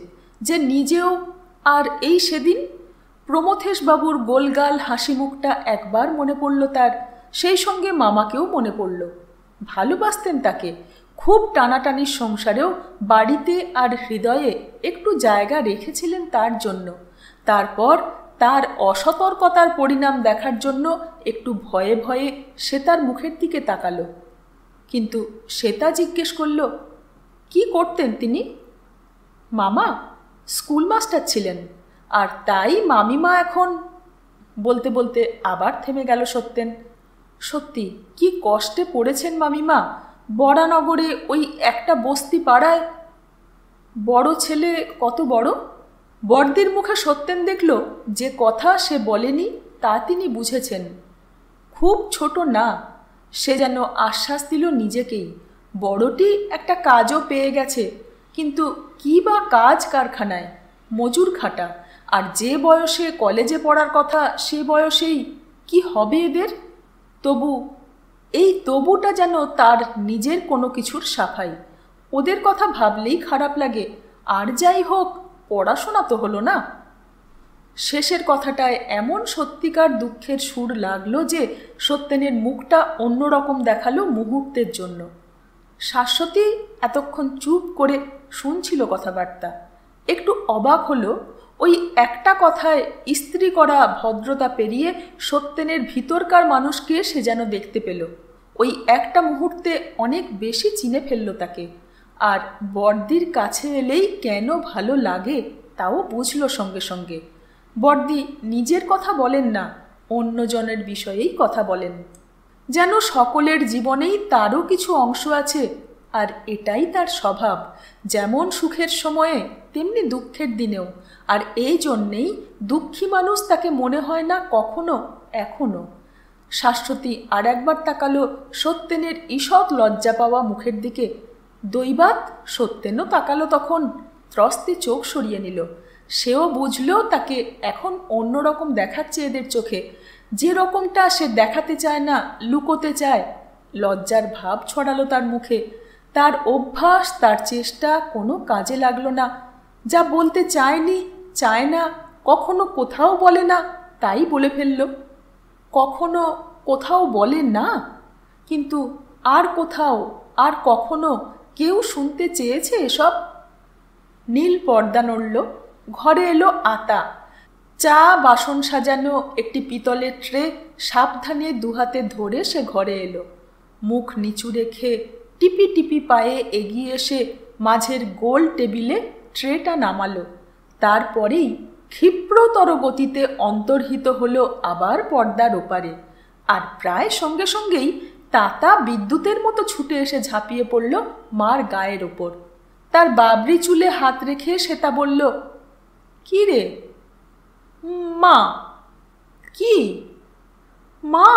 যে নিজেও? আর এই সেদিন প্রমথেশবাবুর গোলগাল হাসি মুখটা একবার মনে পড়ল তার, সেই সঙ্গে মামাকেও মনে পড়ল। ভালোবাসতেন তাকে, খুব টানাটানির সংসারেও বাড়িতে আর হৃদয়ে একটু জায়গা রেখেছিলেন তার জন্য। তারপর তার অসতর্কতার পরিণাম দেখার জন্য একটু ভয়ে ভয়ে শ্বেতার মুখের দিকে তাকালো। কিন্তু শ্বেতা জিজ্ঞেস করল, কি করতেন তিনি? মামা স্কুল মাস্টার ছিলেন, আর তাই মামিমা এখন। বলতে বলতে আবার থেমে গেল সত্যেন। সত্যি কি কষ্টে পড়েছেন মামিমা। বরানগরে ওই একটা বস্তি পাড়ায়। বড় ছেলে কত বড়? বড়দির মুখে সত্যেন দেখল যে কথা সে বলেনি তা তিনি বুঝেছেন। খুব ছোট না, সে যেন আশ্বাস দিল নিজেকেই। বড়টি একটা কাজও পেয়ে গেছে, কিন্তু কি বা কাজ কারখানায়, মজুর খাটা। আর যে বয়সে কলেজে পড়ার কথা সে বয়সেই কি হবে এদের? এই তবুটা যেন তার নিজের কোনো কিছুর সাফাই। ওদের কথা ভাবলেই খারাপ লাগে। আর যাই হোক, পড়াশোনা তো হলো না। শেষের কথাটায় এমন সত্যিকার দুঃখের সুর লাগলো যে সত্যেনের মুখটা অন্যরকম দেখালো মুহূর্তের জন্য। শাশ্বতী এতক্ষণ চুপ করে শুনছিল কথাবার্তা। একটু অবাক হলো, ওই একটা কথায় ইস্ত্রি করা ভদ্রতা পেরিয়ে সত্যেনের ভিতরকার মানুষকে সে যেন দেখতে পেল। ওই একটা মুহূর্তে অনেক বেশি চিনে ফেলল তাকে। আর বড়দির কাছে এলেই কেন ভালো লাগে তাও বুঝল সঙ্গে সঙ্গে। বড়দি নিজের কথা বলেন না, অন্যজনের বিষয়েই কথা বলেন, যেন সকলের জীবনেই তারও কিছু অংশ আছে, আর এটাই তার স্বভাব, যেমন সুখের সময়ে তেমনি দুঃখের দিনেও। আর এই জন্যেই দুঃখী মানুষ তাকে মনে হয় না কখনো এখনো। শাশ্বতী আর একবার তাকালো সত্যেনের ঈষৎ লজ্জা পাওয়া মুখের দিকে। দৈবাৎ সত্যেনও তাকালো তখন, ত্রস্তে চোখ সরিয়ে নিল। সেও বুঝল তাকে এখন অন্যরকম দেখাচ্ছে এদের চোখে, যে রকমটা সে দেখাতে চায় না, লুকোতে চায়। লজ্জার ভাব ছড়ালো তার মুখে। তার অভ্যাস, তার চেষ্টা কোনো কাজে লাগলো না। যা বলতে চায়নি, চায় না, কখনো কোথাও বলে না, তাই বলে ফেলল। কখনো কোথাও বলে না, কিন্তু আর কোথাও আর কখনো কেউ শুনতে চেয়েছে এসব? নীল পর্দা নড়ল। ঘরে এলো আতা। চা, বাসন সাজানো একটি পিতলের ট্রে সাবধানে দুহাতে ধরে সে ঘরে এলো। মুখ নিচু রেখে টিপি টিপি পায়ে এগিয়ে এসে মাঝের গোল টেবিলে ট্রেটা নামালো। তারপরেই ক্ষিপ্রতর গতিতে অন্তর্হিত হলো আবার পর্দার ওপারে। আর প্রায় সঙ্গে সঙ্গেই তাতা বিদ্যুতের মতো ছুটে এসে ঝাঁপিয়ে পড়ল মার গায়ের ওপর। তার বাবরি চুলে হাত রেখে সেটা বলল, কি রে মা? কি মা?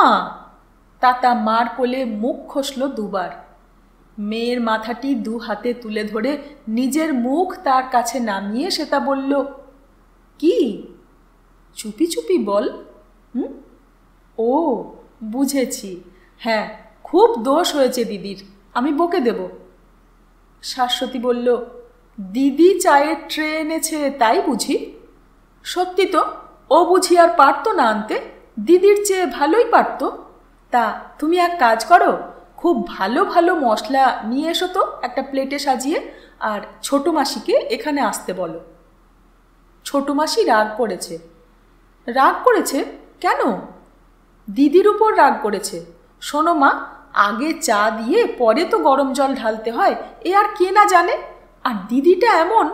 তাতা মার কোলে মুখ খসল দুবার। মেয়ের মাথাটি দু হাতে তুলে ধরে নিজের মুখ তার কাছে নামিয়ে সেটা বলল, কি? চুপি চুপি বল। ও বুঝেছি, হ্যাঁ খুব দোষ হয়েছে দিদির, আমি বকে দেব। শাশ্বতী বলল, দিদি চায়ের ট্রে এনেছে তাই বুঝি? সত্যি তো, ও বুঝি আর পারতো না আনতে? দিদির চেয়ে ভালোই পারতো। তা তুমি এক কাজ করো, খুব ভালো ভালো মশলা নিয়ে এসো তো একটা প্লেটে সাজিয়ে, আর ছোটো মাসিকে এখানে আসতে বলো। ছোটো মাসি রাগ করেছে। রাগ করেছে কেন? দিদির উপর রাগ করেছে। শোনো মা, আগে চা দিয়ে পরে তো গরম জল ঢালতে হয়, এ আর কে না জানে। আর দিদিটা এমন,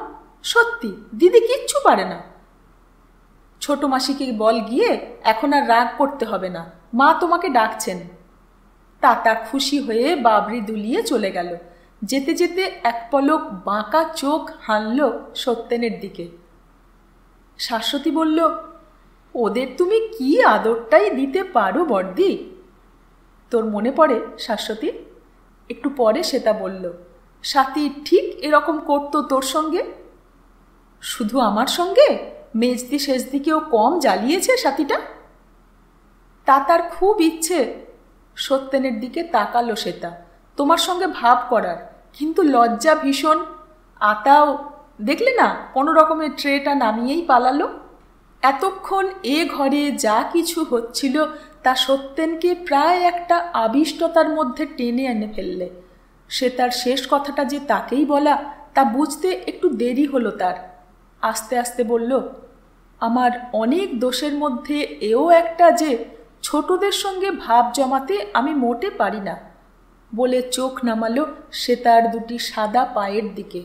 সত্যি দিদি কিচ্ছু পারে না। ছোট মাসিকে বল গিয়ে এখন আর রাগ করতে হবে না, মা তোমাকে ডাকছেন। তাতা খুশি হয়ে বাবরি দুলিয়ে চলে গেল। যেতে যেতে এক পলক বাঁকা চোখ হানল সত্যেনের দিকে। শাশ্বতী বলল, ওদের তুমি কি আদরটাই দিতে পারো বর্দি। তোর মনে পড়ে শাশ্বতী? একটু পরে সেটা বলল, সাথী ঠিক এরকম করতো তোর সঙ্গে। শুধু আমার সঙ্গে? মেজদি শেষদিকেও কম জ্বালিয়েছে সাথীটা? তাতার খুব ইচ্ছে সত্যেনের দিকে তাকালো সেটা, তোমার সঙ্গে ভাব করার, কিন্তু লজ্জা ভীষণ। আতাও দেখলে না কোনো রকমের ট্রেটা নামিয়েই পালালো। এতক্ষণ এ ঘরে যা কিছু হচ্ছিল তা সত্যেনকে প্রায় একটা আবিষ্টতার মধ্যে টেনে এনে ফেললে। সে তার শেষ কথাটা যে তাকেই বলা তা বুঝতে একটু দেরি হলো তার। আস্তে আস্তে বলল, আমার অনেক দোষের মধ্যে এও একটা যে ছোটদের সঙ্গে ভাব জমাতে আমি মোটে পারি না। বলে চোখ নামালো সে তার দুটি সাদা পায়ের দিকে।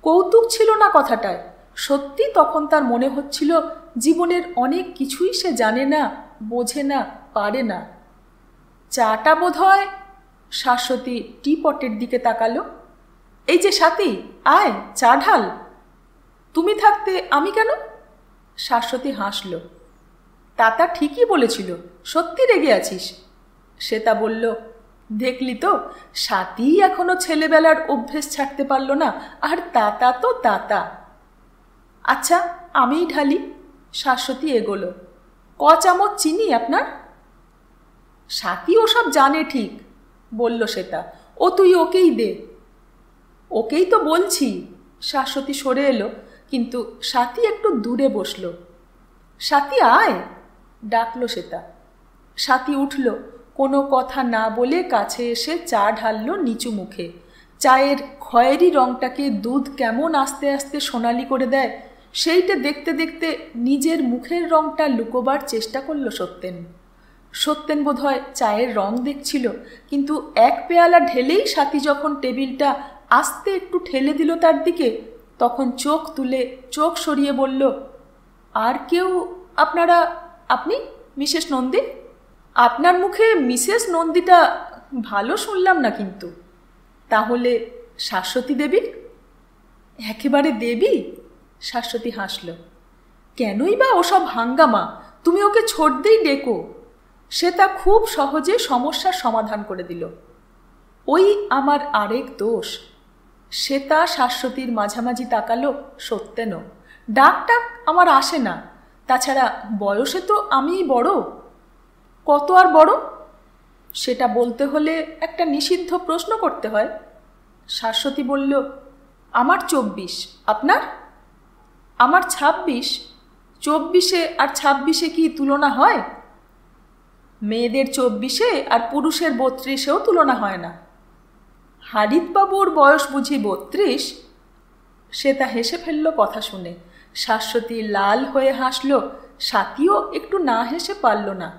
কৌতুক ছিল না কথাটায়, সত্যি তখন তার মনে হচ্ছিল জীবনের অনেক কিছুই সে জানে না, বোঝে না, পারে না। চাটা বোধ হয়। শাশ্বতী টিপটের দিকে তাকালো। এই যে সাথী, আয় চা ঢাল। তুমি থাকতে আমি কেন? শাশ্বতী হাসল। তাতা ঠিকই বলেছিল, সত্যি রেগে আছিস। শ্বেতা বলল, দেখলি তো, সাথী এখনো ছেলেবেলার অভ্যেস ছাড়তে পারল না, আর তাতা তো তাতা। আচ্ছা আমিই ঢালি। শাশ্বতী এগোলো। ক চামচ চিনি আপনার? সাথী ওসব জানে ঠিক, বলল শ্বেতা। ও তুই ওকেই দে। ওকেই তো বলছি। শাশ্বতী সরে এলো, কিন্তু সাথী একটু দূরে বসল। সাথী আয়, ডাকলো শ্বেতা। সাথী উঠল, কোনো কথা না বলে কাছে এসে চা ঢালল নিচু মুখে। চায়ের খয়েরি রংটাকে দুধ কেমন আস্তে আস্তে সোনালি করে দেয়, সেইটা দেখতে দেখতে নিজের মুখের রংটা লুকোবার চেষ্টা করল সত্যেন। সত্যেন বোধহয় চায়ের রং দেখছিল, কিন্তু এক পেয়ালা ঢেলেই সাথী যখন টেবিলটা আস্তে একটু ঠেলে দিল তার দিকে, তখন চোখ তুলে চোখ সরিয়ে বলল, আর কেউ আপনারা? আপনি মিসেস নন্দী? আপনার মুখে মিসেস নন্দীটা ভালো শুনলাম না কিন্তু। তাহলে শাশ্বতী দেবী? একেবারে দেবী? শাশ্বতী হাসল। কেনই বা ওসব হাঙ্গামা, তুমি ওকে ছোটদেই ডেকো। সে তা খুব সহজে সমস্যার সমাধান করে দিল। ওই আমার আরেক দোষ। সে তা শাশ্বতীর মাঝামাঝি তাকালো। সত্যেনও ডাকটা আমার আসে না। তাছাড়া বয়সে তো আমিই বড়। কত আর বড়? সেটা বলতে হলে একটা নিষিদ্ধ প্রশ্ন করতে হয়। শাশ্বতী বলল, আমার 24। আপনার? আমার 26। 24-এ আর 26-এ কি তুলনা হয়? মেয়েদের 24-এ আর পুরুষের 32-এও তুলনা হয় না। হারিতবাবুর বয়স বুঝি 32? সে তা হেসে ফেলল কথা শুনে। শাশ্বতী লাল হয়ে হাসল। সাথীও একটু না হেসে পারল না।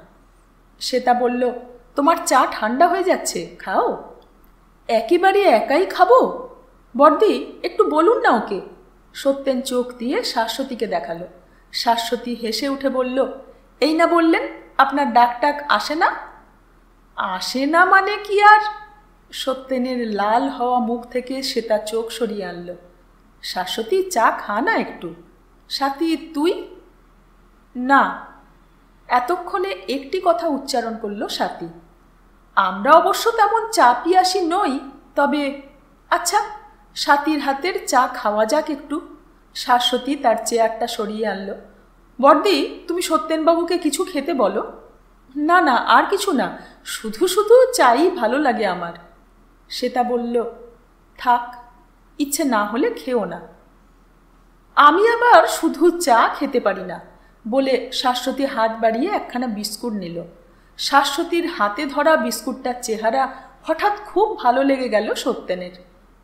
সে তা বলল, তোমার চা ঠান্ডা হয়ে যাচ্ছে, খাও। একেবারে একাই খাবো? বড়দি, একটু বলুন না ওকে। সত্যেন চোখ দিয়ে শাশ্বতীকে দেখালো। শাশ্বতী হেসে উঠে বলল, এই না বললেন আপনার ডাকটাক আসে না? আসে না মানে কি আর? সত্যেনের লাল হওয়া মুখ থেকে সে তার চোখ সরিয়ে আনল। শাশ্বতী, চা খা না একটু। সাথী, তুই? না। এতক্ষণে একটি কথা উচ্চারণ করল সাথী। আমরা অবশ্য তেমন চা পিয়াসী নই, তবে আচ্ছা, সাথীর হাতের চা খাওয়া যাক একটু। শাশ্বতী তার চেয়ারটা সরিয়ে আনল। বড়দি, তুমি সত্যেনবাবুকে কিছু খেতে বলো। না না, আর কিছু না, শুধু শুধু চাই ভালো লাগে আমার। সে তা বলল, থাক, ইচ্ছে না হলে খেও না। আমি আবার শুধু চা খেতে পারি না বলে শাশ্বতী হাত বাড়িয়ে একখানা বিস্কুট নিল। শাশ্বতীর হাতে ধরা বিস্কুটটার চেহারা হঠাৎ খুব ভালো লেগে গেল সত্যেনের।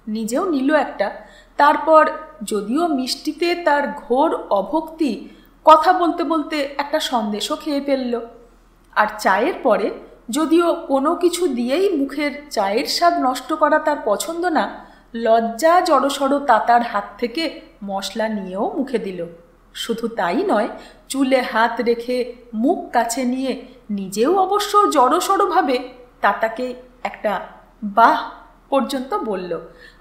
নিজেও নিল একটা। তারপর যদিও মিষ্টিতে তার ঘোর অভক্তি, কথা বলতে বলতে একটা সন্দেশও খেয়ে ফেলল। আর চায়ের পরে যদিও কোনো কিছু দিয়েই মুখের চায়ের স্বাদ নষ্ট করা তার পছন্দ না, লজ্জা জড়সড় তাতার হাত থেকে মশলা নিয়েও মুখে দিল। শুধু তাই নয়, চুলে হাত রেখে মুখ কাছে নিয়ে নিজেও অবশ্য জড়সড়ভাবে তাতাকে একটা বাহ পর্যন্ত বলল।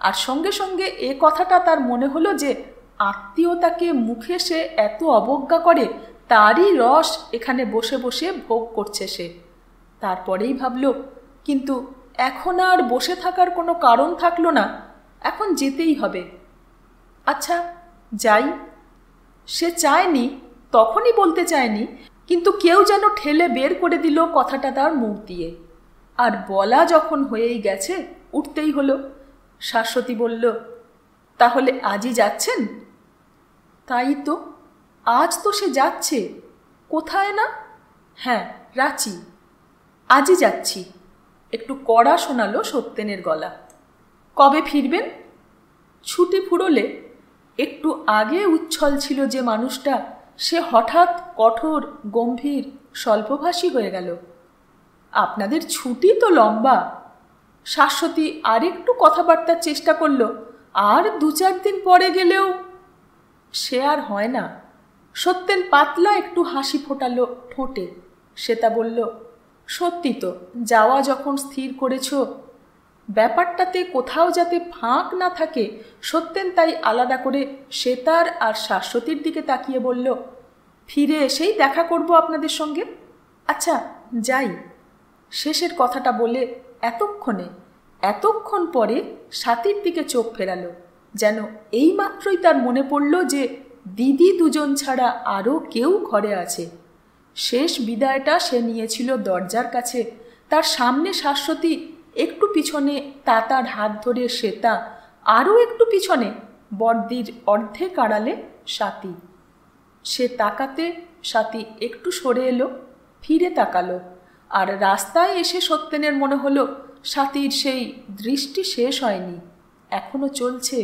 আর সঙ্গে সঙ্গে এ কথাটা তার মনে হলো যে আত্মীয়তাকে মুখে সে এত অবজ্ঞা করে, তারই রস এখানে বসে বসে ভোগ করছে সে। তারপরেই ভাবল, কিন্তু এখন আর বসে থাকার কোনো কারণ থাকলো না, এখন যেতেই হবে। আচ্ছা, যাই। সে চায়নি, তখনই বলতে চায়নি, কিন্তু কেউ যেন ঠেলে বের করে দিল কথাটা তার মুখ দিয়ে। আর বলা যখন হয়েই গেছে, উঠতেই হলো। শাশ্বতী বলল, তাহলে আজই যাচ্ছেন? তাই তো, আজ তো সে যাচ্ছে। কোথায় না? হ্যাঁ, রাঁচি। আজই যাচ্ছি। একটু কড়া শোনালো সত্যেনের গলা। কবে ফিরবেন? ছুটি ফুরোলে। একটু আগে উচ্ছল ছিল যে মানুষটা, সে হঠাৎ কঠোর, গম্ভীর, স্বল্পভাষী হয়ে গেল। আপনাদের ছুটি তো লম্বা। শাশ্বতী আরেকটু কথাবার্তার চেষ্টা করল। আর 2-4 দিন পরে গেলেও। সে আর হয় না। সত্যেন পাতলা একটু হাসি ফোটালো ঠোঁটে। সে তা বলল, সত্যি তো, যাওয়া যখন স্থির করেছ, ব্যাপারটাতে কোথাও যাতে ফাঁক না থাকে। সত্যেন তাই আলাদা করে সেতার আর শাশ্বতীর দিকে তাকিয়ে বলল, ফিরে এসেই দেখা করব আপনাদের সঙ্গে। আচ্ছা, যাই। শেষের কথাটা বলে এতক্ষণ পরে সাথীর দিকে চোখ ফেরালো, যেন এইমাত্রই তার মনে পড়ল যে দিদি দুজন ছাড়া আরও কেউ ঘরে আছে। শেষ বিদায়টা সে নিয়েছিল দরজার কাছে। তার সামনে শাশ্বতী, একটু পিছনে তাতার হাত ধরে শ্বেতা, আরও একটু পিছনে বড়দির অর্ধেক আড়ালে সাথী। সে তাকাতে সাথী একটু সরে এলো, ফিরে তাকালো। আর রাস্তায় এসে সত্যেনের মনে হলো সাথীর সেই দৃষ্টি শেষ হয়নি, এখনো চলছে,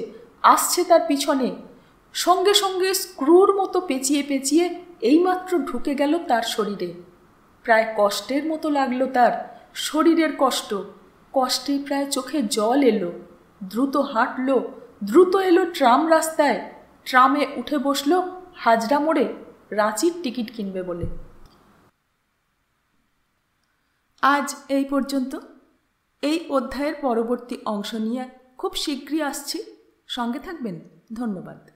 আসছে তার পিছনে। সঙ্গে সঙ্গে স্ক্রুর মতো পেঁচিয়ে পেঁচিয়ে এইমাত্র ঢুকে গেল তার শরীরে। প্রায় কষ্টের মতো লাগলো তার, শরীরের কষ্ট। কষ্টে প্রায় চোখে জল এলো। দ্রুত হাঁটল, দ্রুত এলো ট্রাম রাস্তায়। ট্রামে উঠে বসলো হাজরা মোড়ে, রাঁচির টিকিট কিনবে বলে। আজ এই পর্যন্ত। এই অধ্যায়ের পরবর্তী অংশ নিয়ে খুব শীঘ্রই আসছি। সঙ্গে থাকবেন। ধন্যবাদ।